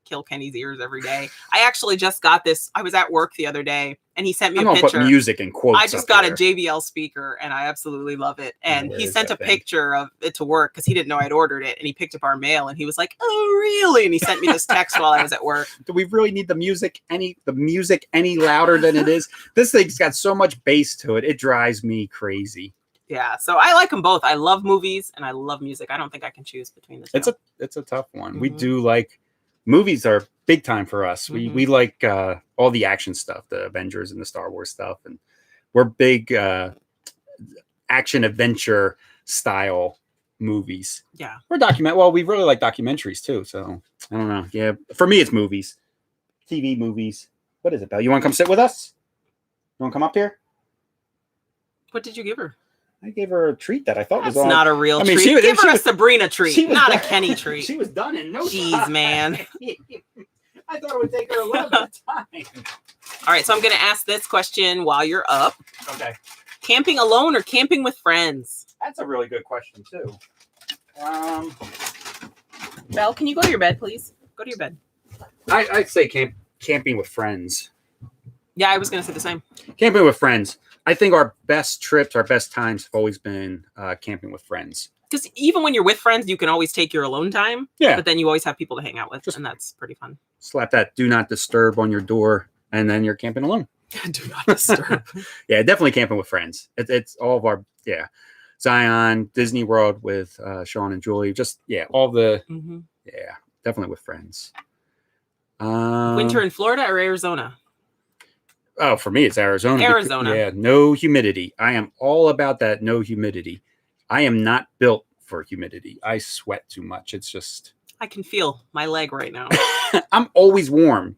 kill Kenny's ears every day. I actually just got this. I was at work the other day and he sent me a picture. Put music in quotes. I just got a JBL speaker and I absolutely love it. And he sent a picture of it to work because he didn't know I'd ordered it. And he picked up our mail and he was like, "Oh, really?" And he sent me this text while I was at work. Do we really need the music any louder than it is? This thing's got so much bass to it. It drives me crazy. Yeah, so I like them both. I love movies and I love music. I don't think I can choose between the two. It's a tough one. Mm-hmm. We do like movies are big time for us. Mm-hmm. We like all the action stuff, the Avengers and the Star Wars stuff, and we're big action adventure style movies. Yeah, Well, we really like documentaries too. So I don't know. Yeah, for me, it's movies, TV movies. What is it, Belle? You want to come sit with us? You want to come up here? What did you give her? I gave her a treat that I thought was not a real treat. Give her a Sabrina treat, not a Kenny treat. She was done in no time. Jeez, man. I thought it would take her a little bit of time. All right, so I'm going to ask this question while you're up. Okay. Camping alone or camping with friends? That's a really good question, too. Belle, can you go to your bed, please? Go to your bed. I'd say camping with friends. Yeah, I was going to say the same. Camping with friends. I think our best trips, our best times have always been camping with friends. Because even when you're with friends, you can always take your alone time. Yeah. But then you always have people to hang out with, and that's pretty fun. Slap that do not disturb on your door, and then you're camping alone. Do not disturb. Yeah, definitely camping with friends. It's all of our, Zion, Disney World with Sean and Julie. Just, all the, definitely with friends. Winter in Florida or Arizona? Oh, for me, it's Arizona. Arizona. No humidity. I am all about that no humidity. I am not built for humidity. I sweat too much. It's just... I can feel my leg right now. I'm always warm.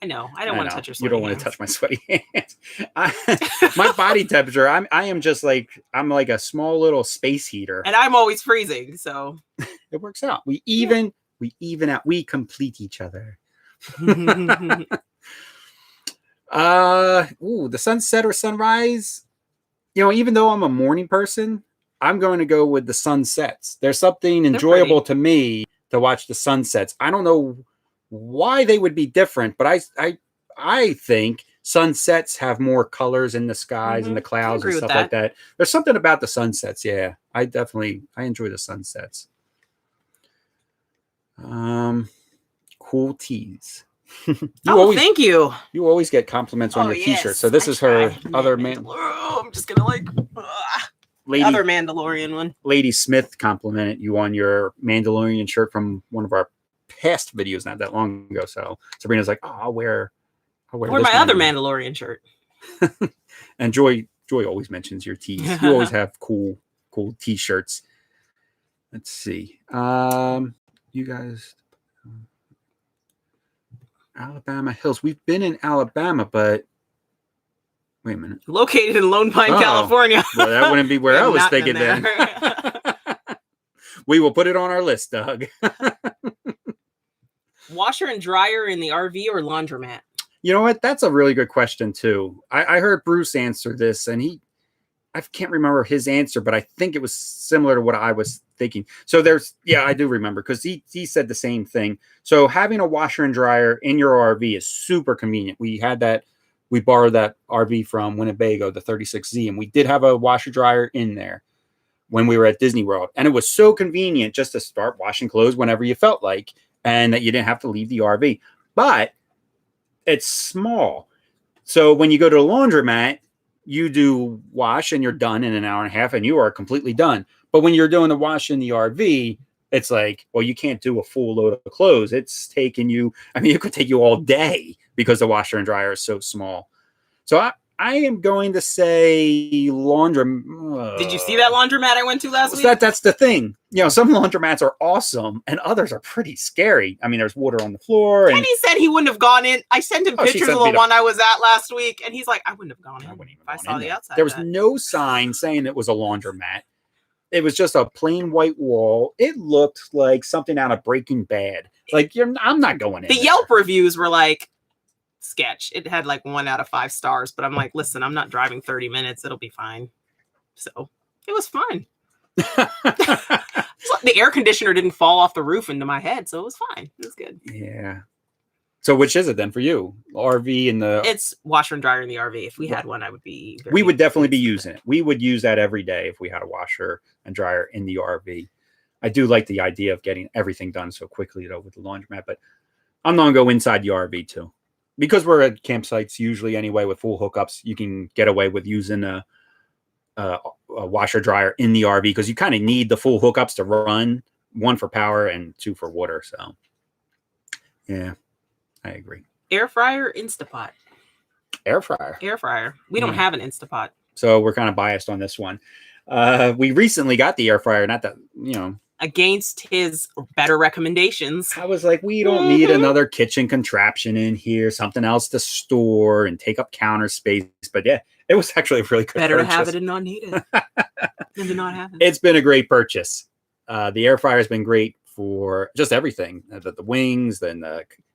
I know. I don't want to touch your sweaty You don't want hands. to touch my sweaty hands. My body temperature, I am just like, I'm like a small little space heater. And I'm always freezing, so it works out. We even out. We complete each other. The sunset or sunrise. You know, even though I'm a morning person, I'm going to go with the sunsets. There's something enjoyable to me to watch the sunsets. I don't know why they would be different, but I think sunsets have more colors in the skies and the clouds and stuff like that. There's something about the sunsets. Yeah, I enjoy the sunsets. Cool tees. Thank you. You always get compliments on your t-shirt. So this is her other I'm just gonna like other Mandalorian one. Lady Smith complimented you on your Mandalorian shirt from one of our past videos not that long ago. So Sabrina's like, oh, I'll wear my other Mandalorian shirt. And Joy always mentions your tees. You always have cool t-shirts. Let's see. You guys, Alabama Hills. We've been in Alabama, but wait a minute. Located in Lone Pine, California. Well, that wouldn't be where I was thinking then. We will put it on our list, Doug. Washer and dryer in the RV or laundromat? You know what? That's a really good question too. I heard Bruce answer this, and I can't remember his answer, but I think it was similar to what I was thinking. So I do remember because he said the same thing. So having a washer and dryer in your RV is super convenient. We borrowed that RV from Winnebago, the 36Z, and we did have a washer dryer in there when we were at Disney World. And it was so convenient just to start washing clothes whenever you felt like, and that you didn't have to leave the RV. But it's small. So when you go to a laundromat, you do wash and you're done in an hour and a half and you are completely done. But when you're doing the wash in the RV, it's like, well, you can't do a full load of clothes. It's taking you, it could take you all day because the washer and dryer is so small. So I am going to say laundromat. Did you see that laundromat I went to last week? That's the thing. Some laundromats are awesome and others are pretty scary. There's water on the floor. Kenny said he wouldn't have gone in. I sent him pictures of the one I was at last week, and he's like, I wouldn't have gone in. If I saw the outside. There was no sign saying it was a laundromat. It was just a plain white wall. It looked like something out of Breaking Bad. Like, I'm not going in. The Yelp reviews were like, sketch. It had like 1 out of 5 stars, but I'm like, listen, I'm not driving 30 minutes. It'll be fine. So it was fine. The air conditioner didn't fall off the roof into my head, so it was fine. It was good. Yeah. So which is it then for you? RV and It's washer and dryer in the RV. If we had one, I would be. We would definitely be using it. We would use that every day if we had a washer and dryer in the RV. I do like the idea of getting everything done so quickly though with the laundromat, but I'm not gonna go inside the RV too. Because we're at campsites usually anyway with full hookups, you can get away with using a washer dryer in the RV because you kind of need the full hookups to run, 1 for power and 2 for water. So yeah, I agree. Air fryer, Instapot. Air fryer. Air fryer. We don't have an Instapot. So we're kind of biased on this one. We recently got the air fryer, not that, against his better recommendations. I was like, we don't need another kitchen contraption in here, something else to store and take up counter space. But yeah, it was actually a really good better purchase. To have it and not need it than to not have it. It's been a great purchase. The air fryer has been great for just everything. The wings, then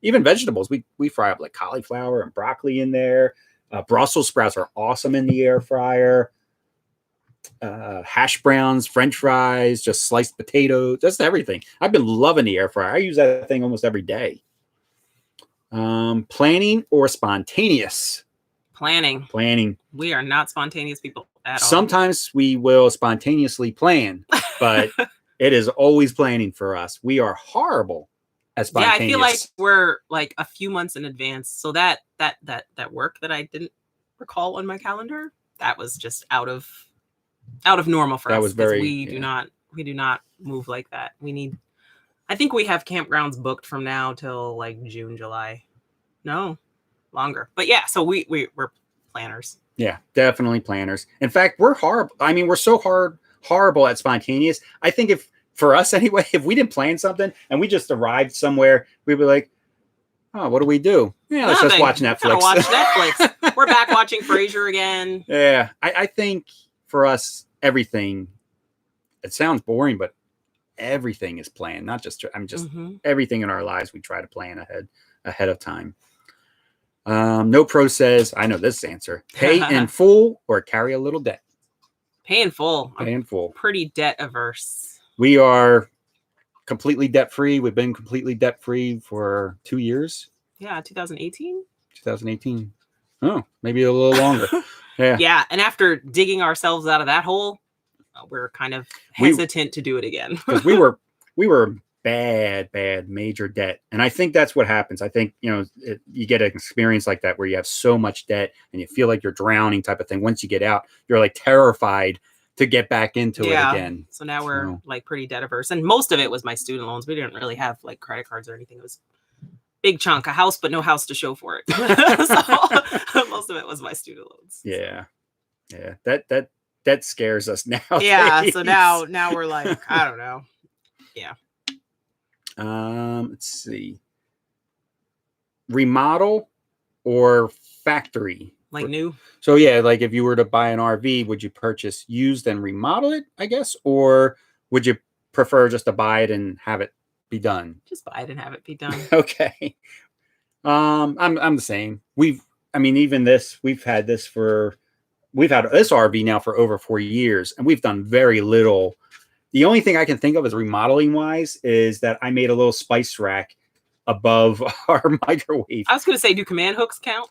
even vegetables. We fry up like cauliflower and broccoli in there. Brussels sprouts are awesome in the air fryer. Hash browns, French fries, just sliced potatoes, just everything. I've been loving the air fryer. I use that thing almost every day. Planning or spontaneous? Planning. We are not spontaneous people at all. Sometimes we will spontaneously plan, but it is always planning for us. We are horrible at spontaneous. Yeah, I feel like we're like a few months in advance. So that work that I didn't recall on my calendar, that was just out of normal for us. Was very. We do not move like that. I think we have campgrounds booked from now till like June, July. No, longer. But yeah, so we're planners. Yeah, definitely planners. In fact, we're horrible. We're so horrible at spontaneous. I think if for us anyway, if we didn't plan something and we just arrived somewhere, we'd be like, oh, what do we do? Yeah, let's just watch Netflix. Watch Netflix. We're back watching Frasier again. Yeah, I think for us, everything, it sounds boring, but everything is planned. Not just, everything in our lives we try to plan ahead of time. No Pro says, I know this answer. Pay in full or carry a little debt? Pay in full. Pay in full. Pretty debt averse. We are completely debt free. We've been completely debt free for 2 years. Yeah, 2018. 2018. Oh, maybe a little longer. Yeah. Yeah, and after digging ourselves out of that hole, we're kind of hesitant to do it again. Because we were bad major debt, and I think that's what happens. I think you get an experience like that where you have so much debt and you feel like you're drowning, type of thing. Once you get out, you're like terrified to get back into it again. So now we're like pretty debt averse, and most of it was my student loans. We didn't really have like credit cards or anything. It was big chunk, a house, but no house to show for it. So most of it was my student loans. Yeah. That scares us now. Yeah. So now we're like, I don't know. Yeah. Let's see. Remodel or factory? Like new? So yeah, like if you were to buy an RV, would you purchase used and remodel it, I guess? Or would you prefer just to buy it and have it be done? Just buy it and have it be done. Okay. I'm the same. We've had this RV now for over 4 years, and we've done very little. The only thing I can think of as remodeling wise is that I made a little spice rack above our microwave. I was going to say, do command hooks count?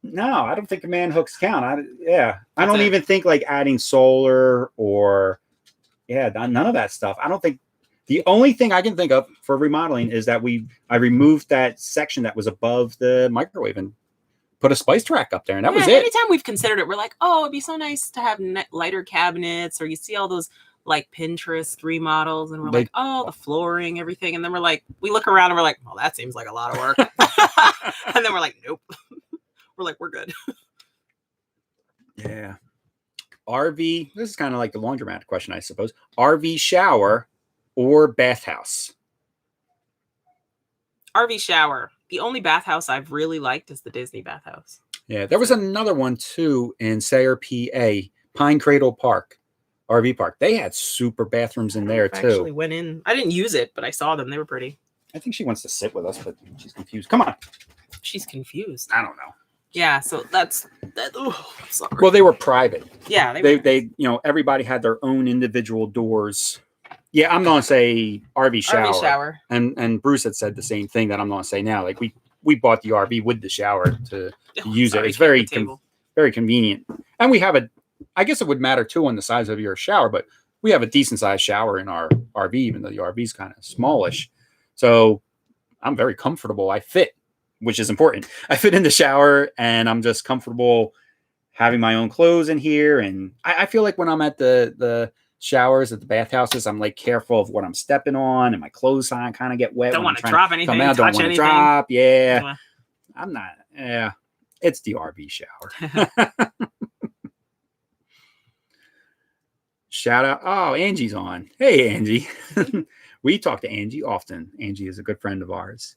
No, I don't think command hooks count. I don't even think like adding solar or none of that stuff. I don't think. The only thing I can think of for remodeling is that I removed that section that was above the microwave and put a spice rack up there, and that was it. Anytime we've considered it, we're like, oh, it'd be so nice to have lighter cabinets, or you see all those like Pinterest remodels, and we're like, oh, the flooring, everything, and then we're like, we look around and we're like, well, that seems like a lot of work, and then we're like, nope, we're like, we're good. Yeah. RV. This is kind of like the laundromat question, I suppose. RV shower or bathhouse? RV shower. The only bathhouse I've really liked is the Disney bathhouse. Yeah, there was another one too in Sayre, PA, Pine Cradle Park, RV park. They had super bathrooms in there too. I actually went in. I didn't use it, but I saw them. They were pretty. I think she wants to sit with us, but she's confused. Come on. She's confused. I don't know. Yeah, so that's that. Oh, sorry. Well, they were private. Yeah, they everybody had their own individual doors. Yeah, I'm gonna say RV shower. RV shower. And Bruce had said the same thing that I'm gonna say now. Like we bought the RV with the shower to use it. It's very very convenient. And we have I guess it would matter too on the size of your shower, but we have a decent sized shower in our RV, even though the RV is kind of smallish. So I'm very comfortable. I fit, which is important. I fit in the shower, and I'm just comfortable having my own clothes in here. And I feel like when I'm at the showers at the bathhouses, I'm like careful of what I'm stepping on, and my clothes kind of get wet. Don't want to drop anything. Don't want to drop. Yeah. I'm not. Yeah. It's the RV shower. Shout out. Oh, Angie's on. Hey, Angie. We talk to Angie often. Angie is a good friend of ours,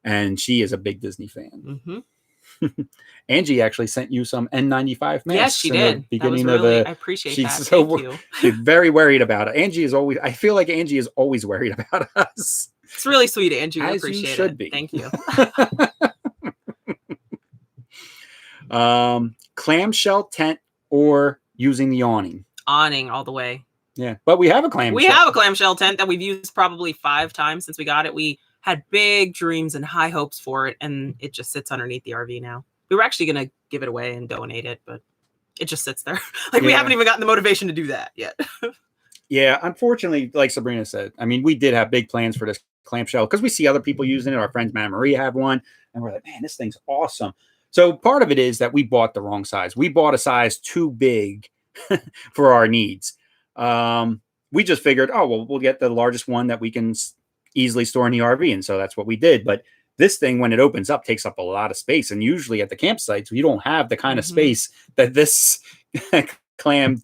and she is a big Disney fan. Mm-hmm. Angie actually sent you some N95 masks. Yes, she did. Beginning I appreciate that. Thank you. She's very worried about it. Angie is always. I feel like Angie is always worried about us. It's really sweet, Angie. I appreciate it. You should be. Thank you. Clamshell tent or using the awning? Awning all the way. Yeah, but we have a clamshell. We have a clamshell tent that we've used probably 5 times since we got it. We had big dreams and high hopes for it, and it just sits underneath the RV now. We were actually going to give it away and donate it, but it just sits there. We haven't even gotten the motivation to do that yet. Yeah, unfortunately, like Sabrina said, I mean, we did have big plans for this clamshell because we see other people using it. Our friends Matt and Marie have one, and we're like, man, this thing's awesome. So part of it is that we bought the wrong size. We bought a size too big for our needs. We just figured, oh, well, we'll get the largest one that we can easily store in the RV. And so that's what we did. But this thing, when it opens up, takes up a lot of space. And usually at the campsites, you don't have the kind of space that this clamshell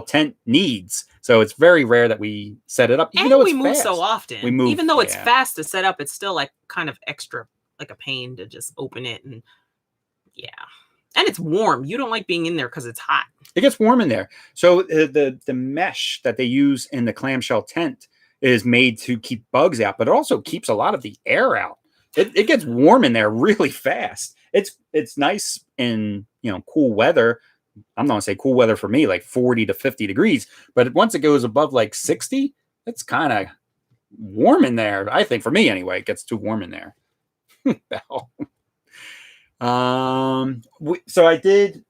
tent needs. So it's very rare that we set it up, even though we it's move fast. so often. We move, even though it's fast to set up, it's still like kind of extra, like a pain to just open it. And yeah. And it's warm. You don't like being in there because it's hot. It gets warm in there. So the mesh that they use in the clamshell tent is made to keep bugs out, but it also keeps a lot of the air out. It gets warm in there really fast. It's nice in, you know, cool weather. I'm not gonna say cool weather for me, like 40 to 50 degrees, but once it goes above like 60, it's kind of warm in there. I think for me anyway, it gets too warm in there. So I did.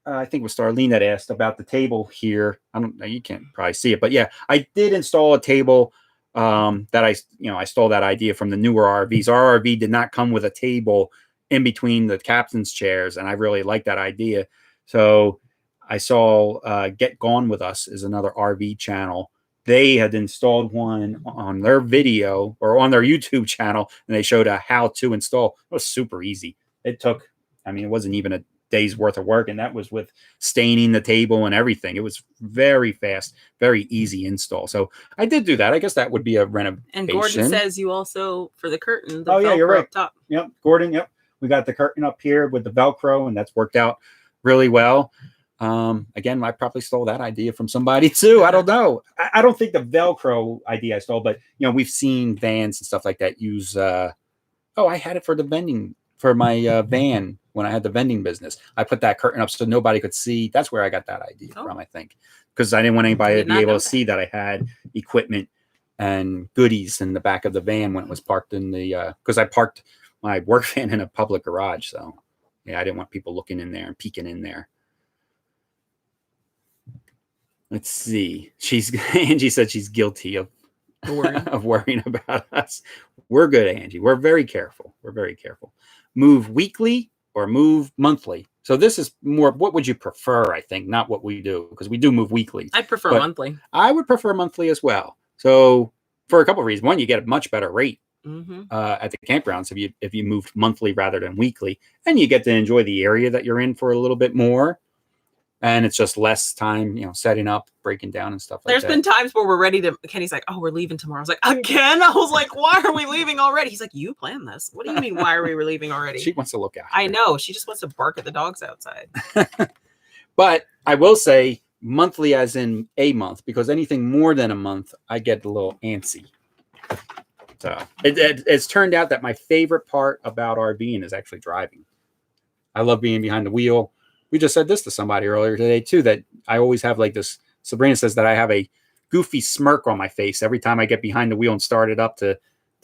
I think it was Starlene that asked about the table here. I don't know. You can't probably see it, but yeah, I did install a table. That I stole that idea from the newer RVs. Our RV did not come with a table in between the captain's chairs, and I really like that idea. So I saw Get Gone With Us is another RV channel. They had installed one on their video or on their YouTube channel, and they showed how to install. It was super easy. It took, it wasn't even a day's worth of work, and that was with staining the table and everything. It was very fast, very easy install. So I did do that. I guess that would be a renovation. And Gordon says you also, for the curtain, oh yeah, you're right. Up top. Yep, Gordon. Yep, we got the curtain up here with the Velcro, and that's worked out really well. Again, I probably stole that idea from somebody too. I don't know. I don't think the Velcro idea I stole, but we've seen vans and stuff like that use. I had it for the vending for my van when I had the vending business. I put that curtain up so nobody could see. That's where I got that idea from, I think, because I didn't want anybody to be able to see that I had equipment and goodies in the back of the van when it was parked in the. Because I parked my work van in a public garage, so yeah, I didn't want people looking in there and peeking in there. Let's see. Angie said she's guilty of worrying about us. We're good, Angie. We're very careful. Move weekly or move monthly. So this is more, what would you prefer? I think not what we do, because we do move weekly. I prefer monthly. I would prefer monthly as well. So for a couple of reasons. One, you get a much better rate at the campgrounds if you moved monthly rather than weekly, and you get to enjoy the area that you're in for a little bit more. And it's just less time, setting up, breaking down and stuff like that. There's been times where we're ready to, Kenny's like, oh, we're leaving tomorrow. I was like, again? I was like, why are we leaving already? He's like, you planned this. What do you mean, why are we leaving already? She wants to look out. I know. She just wants to bark at the dogs outside. But I will say monthly as in a month, because anything more than a month, I get a little antsy. So it's turned out that my favorite part about RVing is actually driving. I love being behind the wheel. We just said this to somebody earlier today too, that I always have like this. Sabrina says that I have a goofy smirk on my face every time I get behind the wheel and start it up to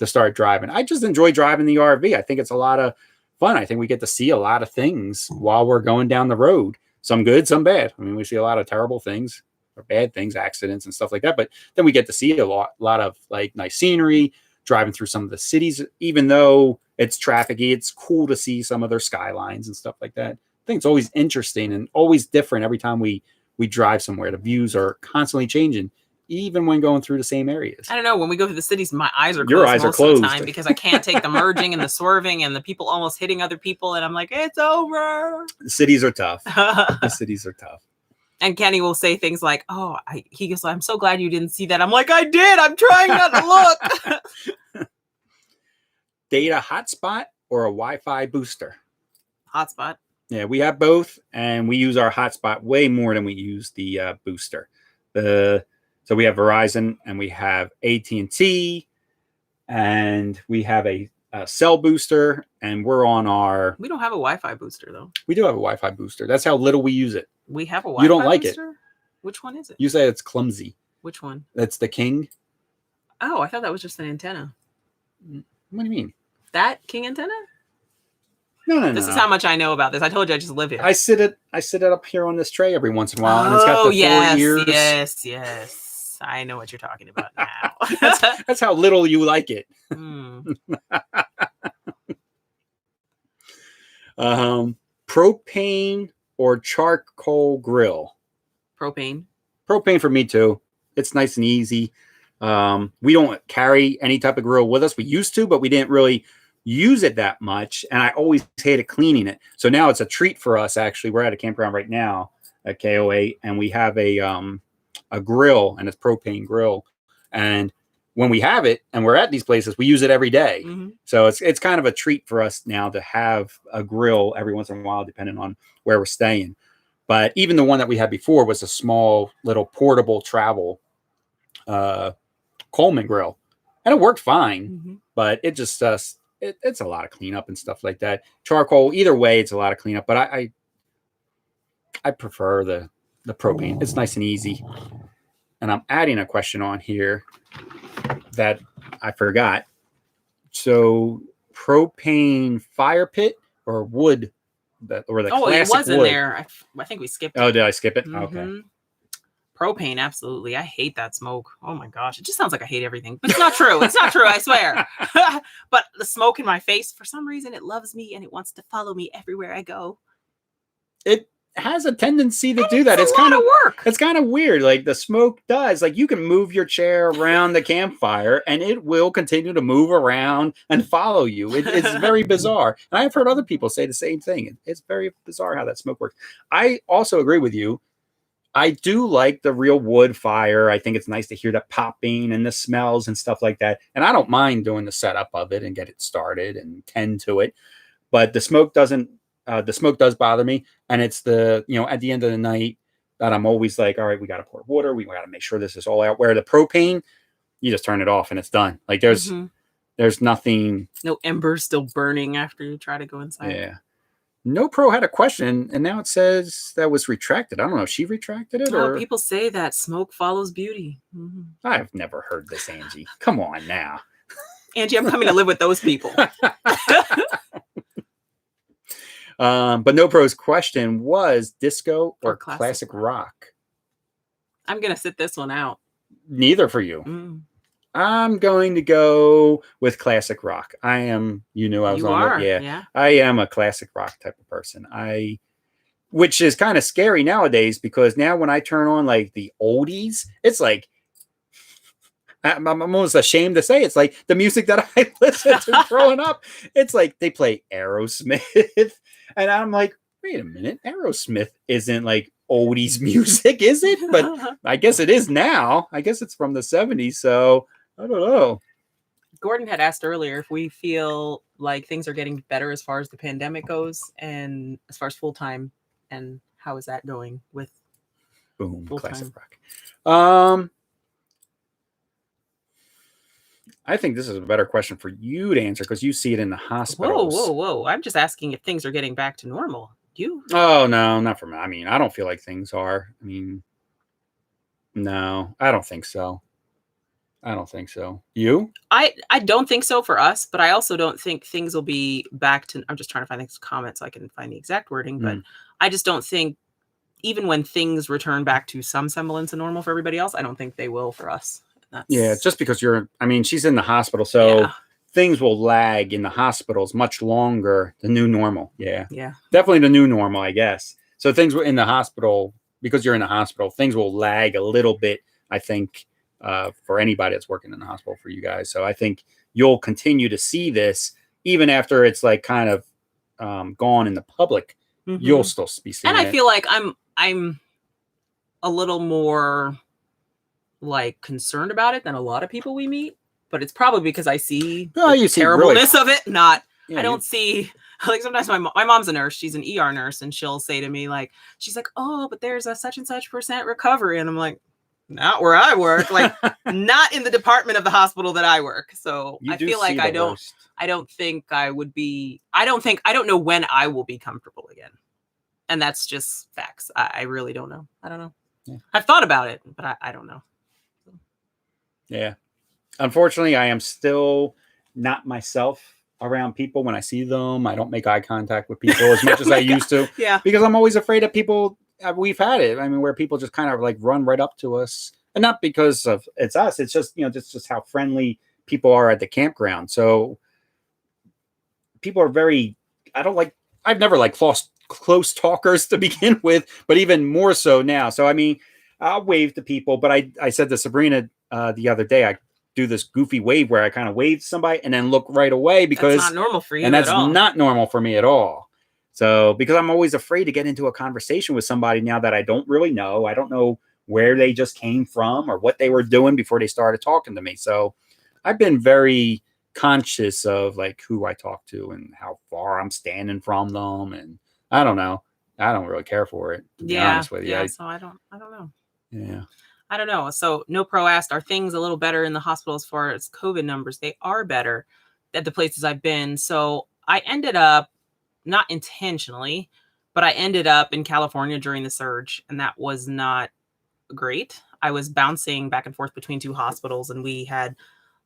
start driving. I just enjoy driving the RV. I think it's a lot of fun. I think we get to see a lot of things while we're going down the road. Some good, some bad. I mean, we see a lot of terrible things or bad things, accidents and stuff like that. But then we get to see a lot of like nice scenery, driving through some of the cities. Even though it's trafficy, it's cool to see some of their skylines and stuff like that. I think it's always interesting and always different every time we drive somewhere. The views are constantly changing, even when going through the same areas. I don't know. When we go through the cities, my eyes are closed. Your eyes are closed of the time because I can't take the merging and the swerving and the people almost hitting other people. And I'm like, it's over. The cities are tough. And Kenny will say things like, he goes, I'm so glad you didn't see that. I'm like, I did. I'm trying not to look. Data hotspot or a Wi-Fi booster? Hotspot. Yeah, we have both, and we use our hotspot way more than we use the booster. So we have Verizon, and we have AT&T, and we have a cell booster, and we're on our... We don't have a Wi-Fi booster, though. We do have a Wi-Fi booster. That's how little we use it. We have a Wi-Fi You don't like booster? it. Which one is it? You say it's clumsy. Which one? That's the King. Oh, I thought that was just an antenna. What do you mean? That King antenna? No. This is how much I know about this. I told you I just live here. I sit it up here on this tray every once in a while, and it's got the 4 ears. Yes. I know what you're talking about now. That's how little you like it. Propane or charcoal grill? Propane. Propane for me too. It's nice and easy. We don't carry any type of grill with us. We used to, but we didn't really use it that much, and I always hated cleaning it. So now it's a treat for us. Actually, we're at a campground right now at KOA, and we have a a grill, and it's propane grill. And when we have it and we're at these places, we use it every day. So it's kind of a treat for us now to have a grill every once in a while, depending on where we're staying. But even the one that we had before was a small little portable travel Coleman grill, and it worked fine. But it just it's a lot of cleanup and stuff like that. Charcoal, either way, it's a lot of cleanup. But I prefer the propane. It's nice and easy. And I'm adding a question on here that I forgot. So propane fire pit or wood, or the classic it was in wood. there. I think we skipped it. Oh, did I skip it? Okay. Propane, absolutely. I hate that smoke. Oh my gosh. It just sounds like I hate everything. But it's not true. It's not true, I swear. But the smoke in my face, for some reason, it loves me and it wants to follow me everywhere I go. It has a tendency to do that. It's kind of work. It's kind of weird. Like the smoke does. Like you can move your chair around the campfire and it will continue to move around and follow you. It's very bizarre. And I've heard other people say the same thing. It's very bizarre how that smoke works. I also agree with you. I do like the real wood fire. I think it's nice to hear the popping and the smells and stuff like that. And I don't mind doing the setup of it and get it started and tend to it. But the smoke doesn't. The smoke does bother me, and it's the at the end of the night that I'm always like, all right, we got to pour water. We got to make sure this is all out. Where the propane, you just turn it off and it's done. Like there's nothing. No embers still burning after you try to go inside. Yeah. No Pro had a question, and now it says that was retracted. I don't know if she retracted it or people say that smoke follows beauty. I've never heard this, Angie. Come on now. Angie, I'm coming to live with those people. But No Pro's question was disco or classic rock. I'm going to sit this one out. Neither for you. I'm going to go with classic rock. I am, I was on it. Yeah. I am a classic rock type of person. Which is kind of scary nowadays because now when I turn on like the oldies, it's like, I'm almost ashamed to say it's like the music that I listened to growing up. It's like they play Aerosmith. And I'm like, wait a minute, Aerosmith isn't like oldies music, is it? But I guess it is now. I guess it's from the 70s. So I don't know. Gordon had asked earlier if we feel like things are getting better as far as the pandemic goes and as far as full-time, and how is that going with classic rock. I think this is a better question for you to answer because you see it in the hospitals. Whoa. I'm just asking if things are getting back to normal. You? Oh, no, not for me. I mean, I don't feel like things are. I mean, no, I don't think so. You? I don't think so for us, but I also don't think things will be back to, I'm just trying to find this comment so I can find the exact wording, but I just don't think even when things return back to some semblance of normal for everybody else, I don't think they will for us. Yeah, just because she's in the hospital, so things will lag in the hospitals much longer. The new normal. Yeah. Definitely the new normal, I guess. So things were in the hospital, because you're in the hospital, things will lag a little bit, I think, for anybody that's working in the hospital for you guys. So I think you'll continue to see this even after it's like kind of gone in the public. You'll still be seeing it. And I feel like I'm a little more like concerned about it than a lot of people we meet, but it's probably because I see the terribleness of it. I don't see, like, sometimes my mom's a nurse, she's an ER nurse, and she'll say to me, like, she's like, oh, but there's a such and such % recovery, and I'm like, not where I work, like not in the department of the hospital that I work. So I feel like I don't think I would be, I don't know when I will be comfortable again. And that's just facts. I really don't know. I don't know. Yeah. I've thought about it, but I don't know. Yeah. Unfortunately, I am still not myself around people. When I see them, I don't make eye contact with people as much as I used to. Yeah. Because I'm always afraid of people. We've had it. I mean, where people just kind of like run right up to us. And not because of it's us. It's just, just how friendly people are at the campground. So people are I've never liked close talkers to begin with, but even more so now. So, I mean, I'll wave to people, but I said to Sabrina the other day, I do this goofy wave where I kind of wave to somebody and then look right away because that's not normal for you. And that's not normal for me at all. So, because I'm always afraid to get into a conversation with somebody now that I don't really know. I don't know where they just came from or what they were doing before they started talking to me. So I've been very conscious of like who I talk to and how far I'm standing from them. And I don't know. I don't really care for it, to be honest with you. Yeah. So I don't know. Yeah. I don't know. So No Pro asked, are things a little better in the hospital as far as COVID numbers? They are better at the places I've been. So I ended up, not intentionally, but I ended up in California during the surge, and that was not great. I was bouncing back and forth between 2 hospitals, and we had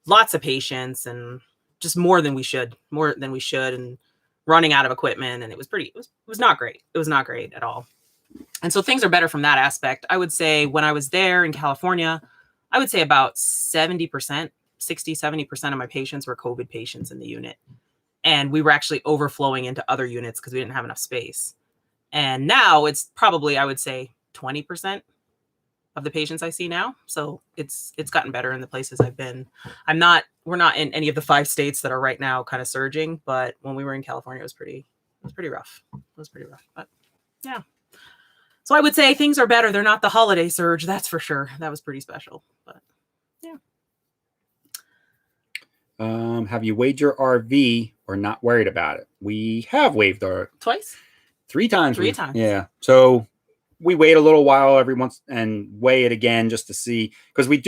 lots of patients and just more than we should, and running out of equipment. And it was not great. It was not great at all. And so things are better from that aspect. I would say when I was there in California, I would say about 70%, 60, 70% of my patients were COVID patients in the unit. And we were actually overflowing into other units because we didn't have enough space. And now it's probably, I would say, 20% of the patients I see now. So it's gotten better in the places I've been. We're not in any of the 5 states that are right now kind of surging, but when we were in California, it was pretty rough. But yeah. So I would say things are better. They're not the holiday surge, that's for sure. That was pretty special, but yeah. Have you waived your RV or not worried about it? We have waived our twice, 3 times. 3 times. Yeah. So we wait a little while every once and weigh it again just to see, because we're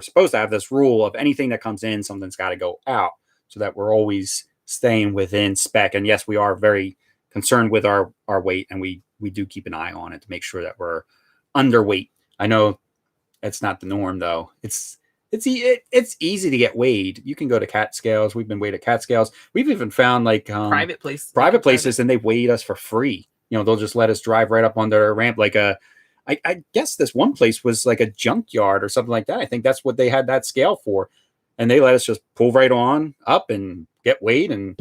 supposed to have this rule of anything that comes in, something's got to go out, so that we're always staying within spec. And yes, we are very concerned with our weight, and we do keep an eye on it to make sure that we're underweight. I know it's not the norm though. It's easy to get weighed. You can go to cat scales. We've been weighed at cat scales. We've even found like private places, and they've weighed us for free. You know, they'll just let us drive right up on their ramp. Like I guess this one place was like a junkyard or something like that. I think that's what they had that scale for. And they let us just pull right on up and get weighed, and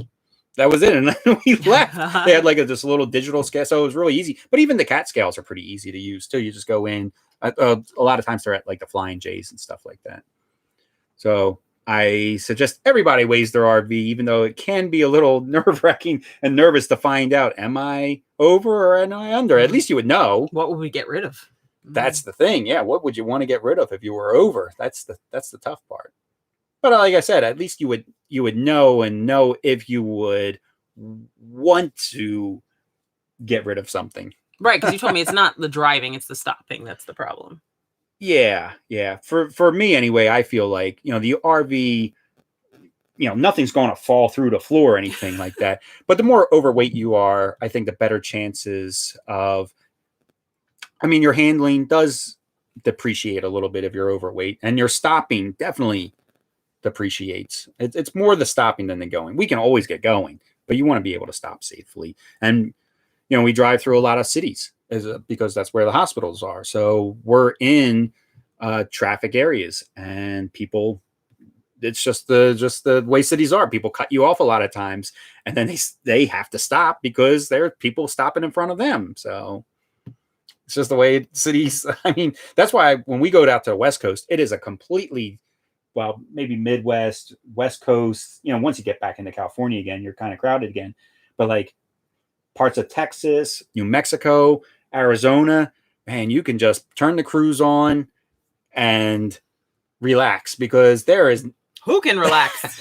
that was it. And then we left. They had like this little digital scale. So it was really easy. But even the cat scales are pretty easy to use too. You just go in. A lot of times they're at like the Flying J's and stuff like that. So I suggest everybody weighs their RV, even though it can be a little nerve-wracking and nervous to find out, am I over or am I under? At least you would know. What would we get rid of? That's the thing. Yeah. What would you want to get rid of if you were over? That's the tough part. But like I said, at least you would know if you would want to get rid of something. Right, because you told me it's not the driving, it's the stopping that's the problem. Yeah. For me anyway, I feel like, the RV, nothing's going to fall through the floor or anything like that. But the more overweight you are, I think the better chances of, your handling does depreciate a little bit if you're overweight, and your stopping definitely depreciates. It's more the stopping than the going. We can always get going, but you want to be able to stop safely. And, we drive through a lot of cities because that's where the hospitals are. So we're in traffic areas, and people, it's just the way cities are. People cut you off a lot of times, and then they have to stop because there are people stopping in front of them. So it's just the way cities. That's why when we go out to the West Coast, it is a completely, well, maybe Midwest, West Coast. Once you get back into California again, you're kind of crowded again. But like parts of Texas, New Mexico, Arizona, man, you can just turn the cruise on and relax, because there is. Who can relax?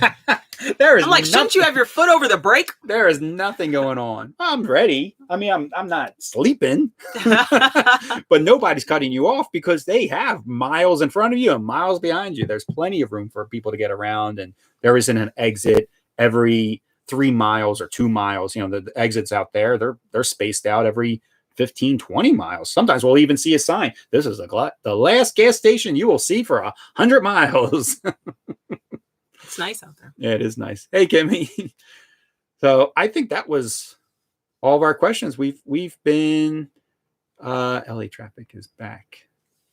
There is. I'm like, shouldn't you have your foot over the brake? There is nothing going on. I'm ready. I'm not sleeping, but nobody's cutting you off because they have miles in front of you and miles behind you. There's plenty of room for people to get around, and there isn't an exit every 3 miles or 2 miles. The exits out there, they're spaced out every 15, 20 miles. Sometimes we'll even see a sign. This is the last gas station you will see for 100 miles. It's nice out there. Yeah, it is nice. Hey, Kimmy. So I think that was all of our questions. We've been LA traffic is back.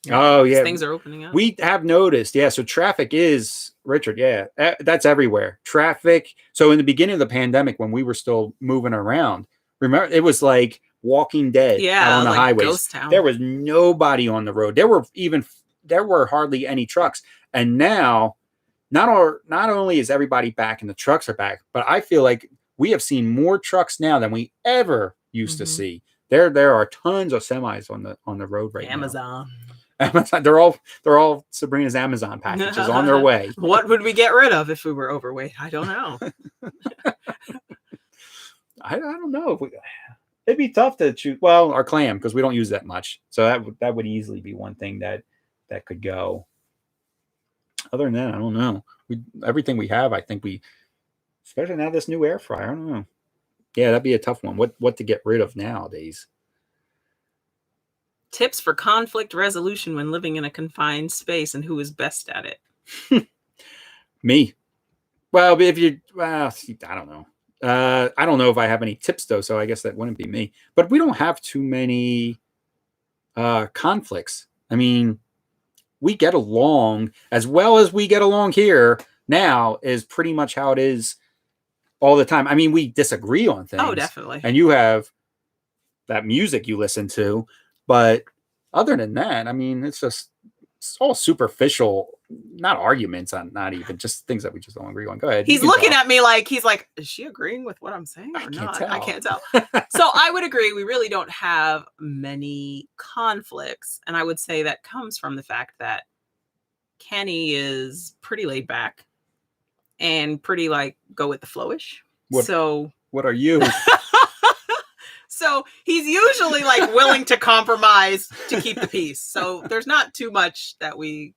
Oh yeah, things are opening up. We have noticed. Yeah, so traffic is, Richard. Yeah, that's everywhere. Traffic. So in the beginning of the pandemic, when we were still moving around, remember, it was like Walking Dead out on the highways. Ghost town. There was nobody on the road. There were hardly any trucks. And now, not only is everybody back and the trucks are back, but I feel like we have seen more trucks now than we ever used to see. There are tons of semis on the road right now. Amazon. Amazon, they're all Sabrina's Amazon packages on their way. What would we get rid of if we were overweight? I don't know. I don't know. It'd be tough to choose. Well, our Clam, because we don't use that much. So that would easily be one thing that could go. Other than that, I don't know. Everything we have, I think especially now this new air fryer, I don't know. Yeah, that'd be a tough one. What to get rid of nowadays? Tips for conflict resolution when living in a confined space, and who is best at it? Me. Well, I don't know. I don't know if I have any tips though, so I guess that wouldn't be me. But we don't have too many conflicts. I mean, we get along as well as we get along here now is pretty much how it is all the time. I mean, we disagree on things. Oh, definitely. And you have that music you listen to, but other than that, I mean, it's all superficial, not arguments on, not even just things that we just don't agree on. Go ahead. He's looking at me like, is she agreeing with what I'm saying or not? I can't tell. So I would agree. We really don't have many conflicts. And I would say that comes from the fact that Kenny is pretty laid back and pretty go with the flowish. What are you? So he's usually willing to compromise to keep the peace. So there's not too much we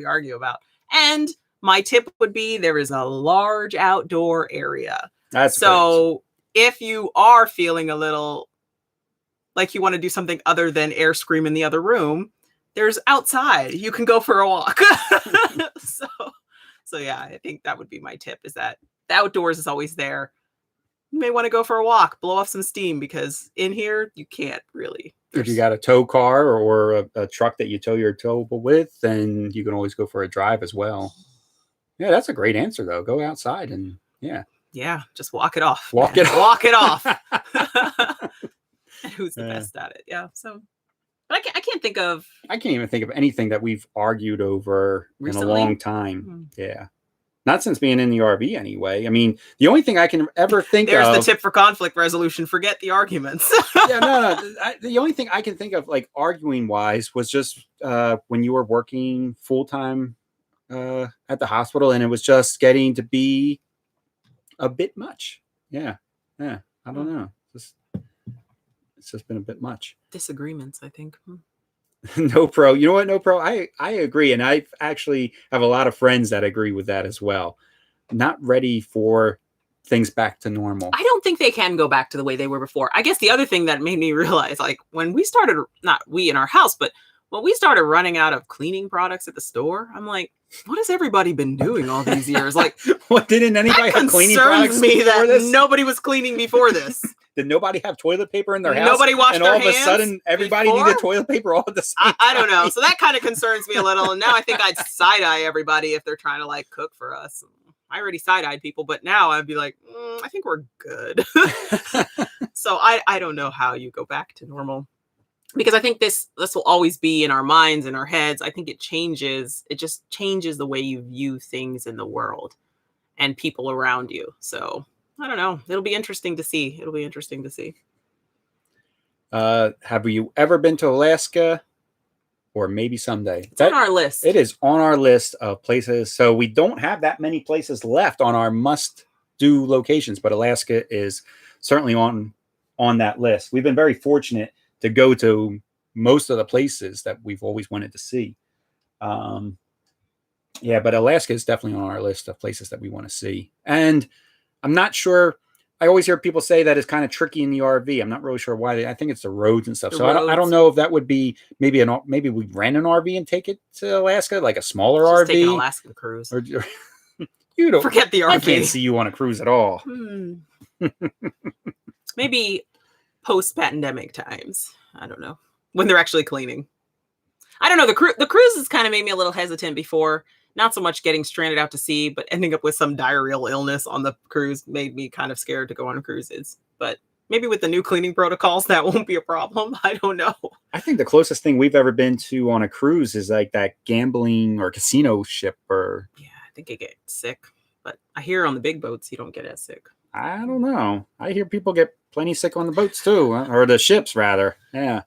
argue about. And my tip would be there is a large outdoor area. That's so good. If you are feeling a little like you want to do something other than air scream in the other room, there's outside. You can go for a walk. So yeah, I think that would be my tip, is that the outdoors is always there. You may want to go for a walk, blow off some steam, because in here you can't really. If you got a tow car or a truck that you tow your towable with, then you can always go for a drive as well. Yeah, that's a great answer though. Go outside and yeah, just walk it off. Walk it off. Who's the best at it? Yeah. So, but I can't think of. I can't even think of anything that we've argued over recently? In a long time. Yeah. Not since being in the RV anyway. I mean, the only thing I can ever think There's of... the tip for conflict resolution. Forget the arguments. The only thing I can think of, arguing-wise, was just when you were working full-time at the hospital, and it was just getting to be a bit much. Yeah. I don't know. It's just been a bit much. Disagreements, I think. No pro. You know what? No pro. I agree. And I actually have a lot of friends that agree with that as well. Not ready for things back to normal. I don't think they can go back to the way they were before. I guess the other thing that made me realize, when we started, not we in our house, but when we started running out of cleaning products at the store, I'm like, what has everybody been doing all these years? What, didn't anybody have cleaning products me that this? Nobody was cleaning before this. Did nobody have toilet paper in their house? Nobody washed their hands. And all of a sudden, everybody needed toilet paper all at the same time. I don't know. So that kind of concerns me a little. And now I think I'd side-eye everybody if they're trying to cook for us. I already side-eyed people, but now I'd be like, I think we're good. So I don't know how you go back to normal. Because I think this will always be in our minds and our heads. I think it changes. It just changes the way you view things in the world and people around you. So I don't know. It'll be interesting to see. Have you ever been to Alaska? Or maybe someday? It's on our list. It is on our list of places. So we don't have that many places left on our must-do locations, but Alaska is certainly on that list. We've been very fortunate to go to most of the places that we've always wanted to see. But Alaska is definitely on our list of places that we want to see. And I'm not sure. I always hear people say that it's kind of tricky in the RV. I'm not really sure why. I think it's the roads and stuff. I don't know if that would be maybe we rent an RV and take it to Alaska, like a smaller RV. Take an Alaskan cruise. Or, you don't forget the RV. I can't see you on a cruise at all. Maybe post-pandemic times. I don't know when they're actually cleaning. I don't know. The cruises kind of made me a little hesitant before. Not so much getting stranded out to sea, but ending up with some diarrheal illness on the cruise made me kind of scared to go on cruises. But maybe with the new cleaning protocols, that won't be a problem. I don't know. I think the closest thing we've ever been to on a cruise is like that gambling or casino ship. Yeah, I think I get sick. But I hear on the big boats, you don't get as sick. I don't know. I hear people get plenty sick on the boats too, or the ships rather. Yeah.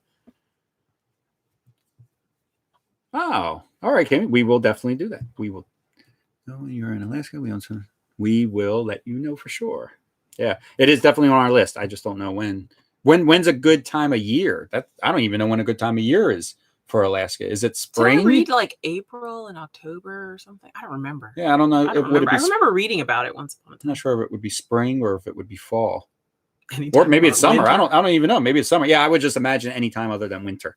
Oh, all right, Kimmy. We will definitely do that. We will. No, when you're in Alaska, we will let you know for sure. Yeah, it is definitely on our list. I just don't know when. When's a good time of year? That I don't even know when a good time of year is for Alaska. Is it spring? Did I read like April and October or something? I don't remember. Yeah, I don't know. I don't remember. I remember reading about it once upon a time. I'm not sure if it would be spring or if it would be fall. Anytime or maybe it's summer. Winter? I don't even know. Maybe it's summer. Yeah, I would just imagine any time other than winter.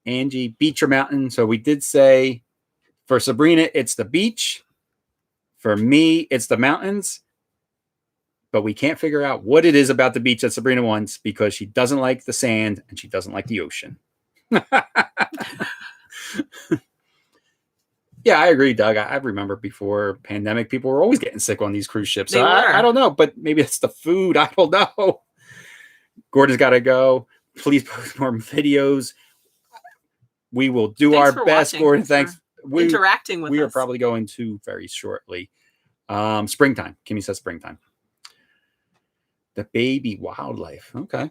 Angie, beach or mountain? So we did say for Sabrina, it's the beach. For me, it's the mountains. But we can't figure out what it is about the beach that Sabrina wants because she doesn't like the sand and she doesn't like the ocean. Yeah, I agree, Doug. I remember before pandemic, people were always getting sick on these cruise ships. So I don't know, but maybe it's the food. I don't know. Gordon's got to go. Please post more videos. We will do our best, Gordon. Thanks for interacting with us. We are probably going to very shortly. Springtime. Kimmy says springtime. The baby wildlife. Okay.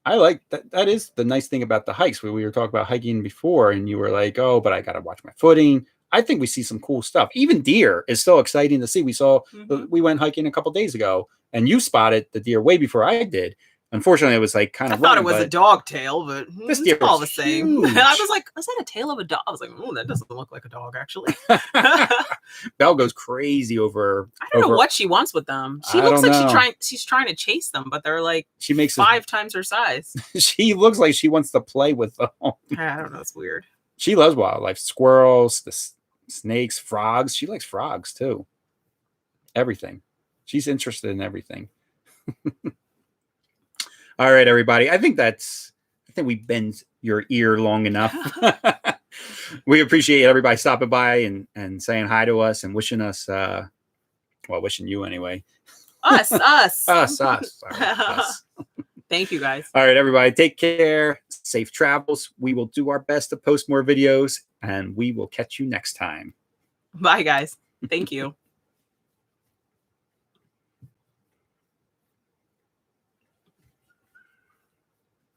I like that. That is the nice thing about the hikes. We were talking about hiking before, and you were like, oh, but I got to watch my footing. I think we see some cool stuff. Even deer is so exciting to see. We saw, we went hiking a couple days ago, and you spotted the deer way before I did. Unfortunately, it was like kind of. I thought it was a dog tail, but this deer all the same. I was like, is that a tail of a dog? I was like, oh, that doesn't look like a dog, actually. Belle goes crazy over. I don't know what she wants with them. She looks like she's trying to chase them, but they're like she makes 5 times her size. She looks like she wants to play with them. I don't know. It's weird. She loves wildlife, squirrels, the snakes, frogs. She likes frogs too. Everything. She's interested in everything. All right, everybody. I think we bend your ear long enough. We appreciate everybody stopping by and saying hi to us and wishing us, wishing you anyway. Us. Us. Thank you, guys. All right, everybody. Take care. Safe travels. We will do our best to post more videos, and we will catch you next time. Bye, guys. Thank you.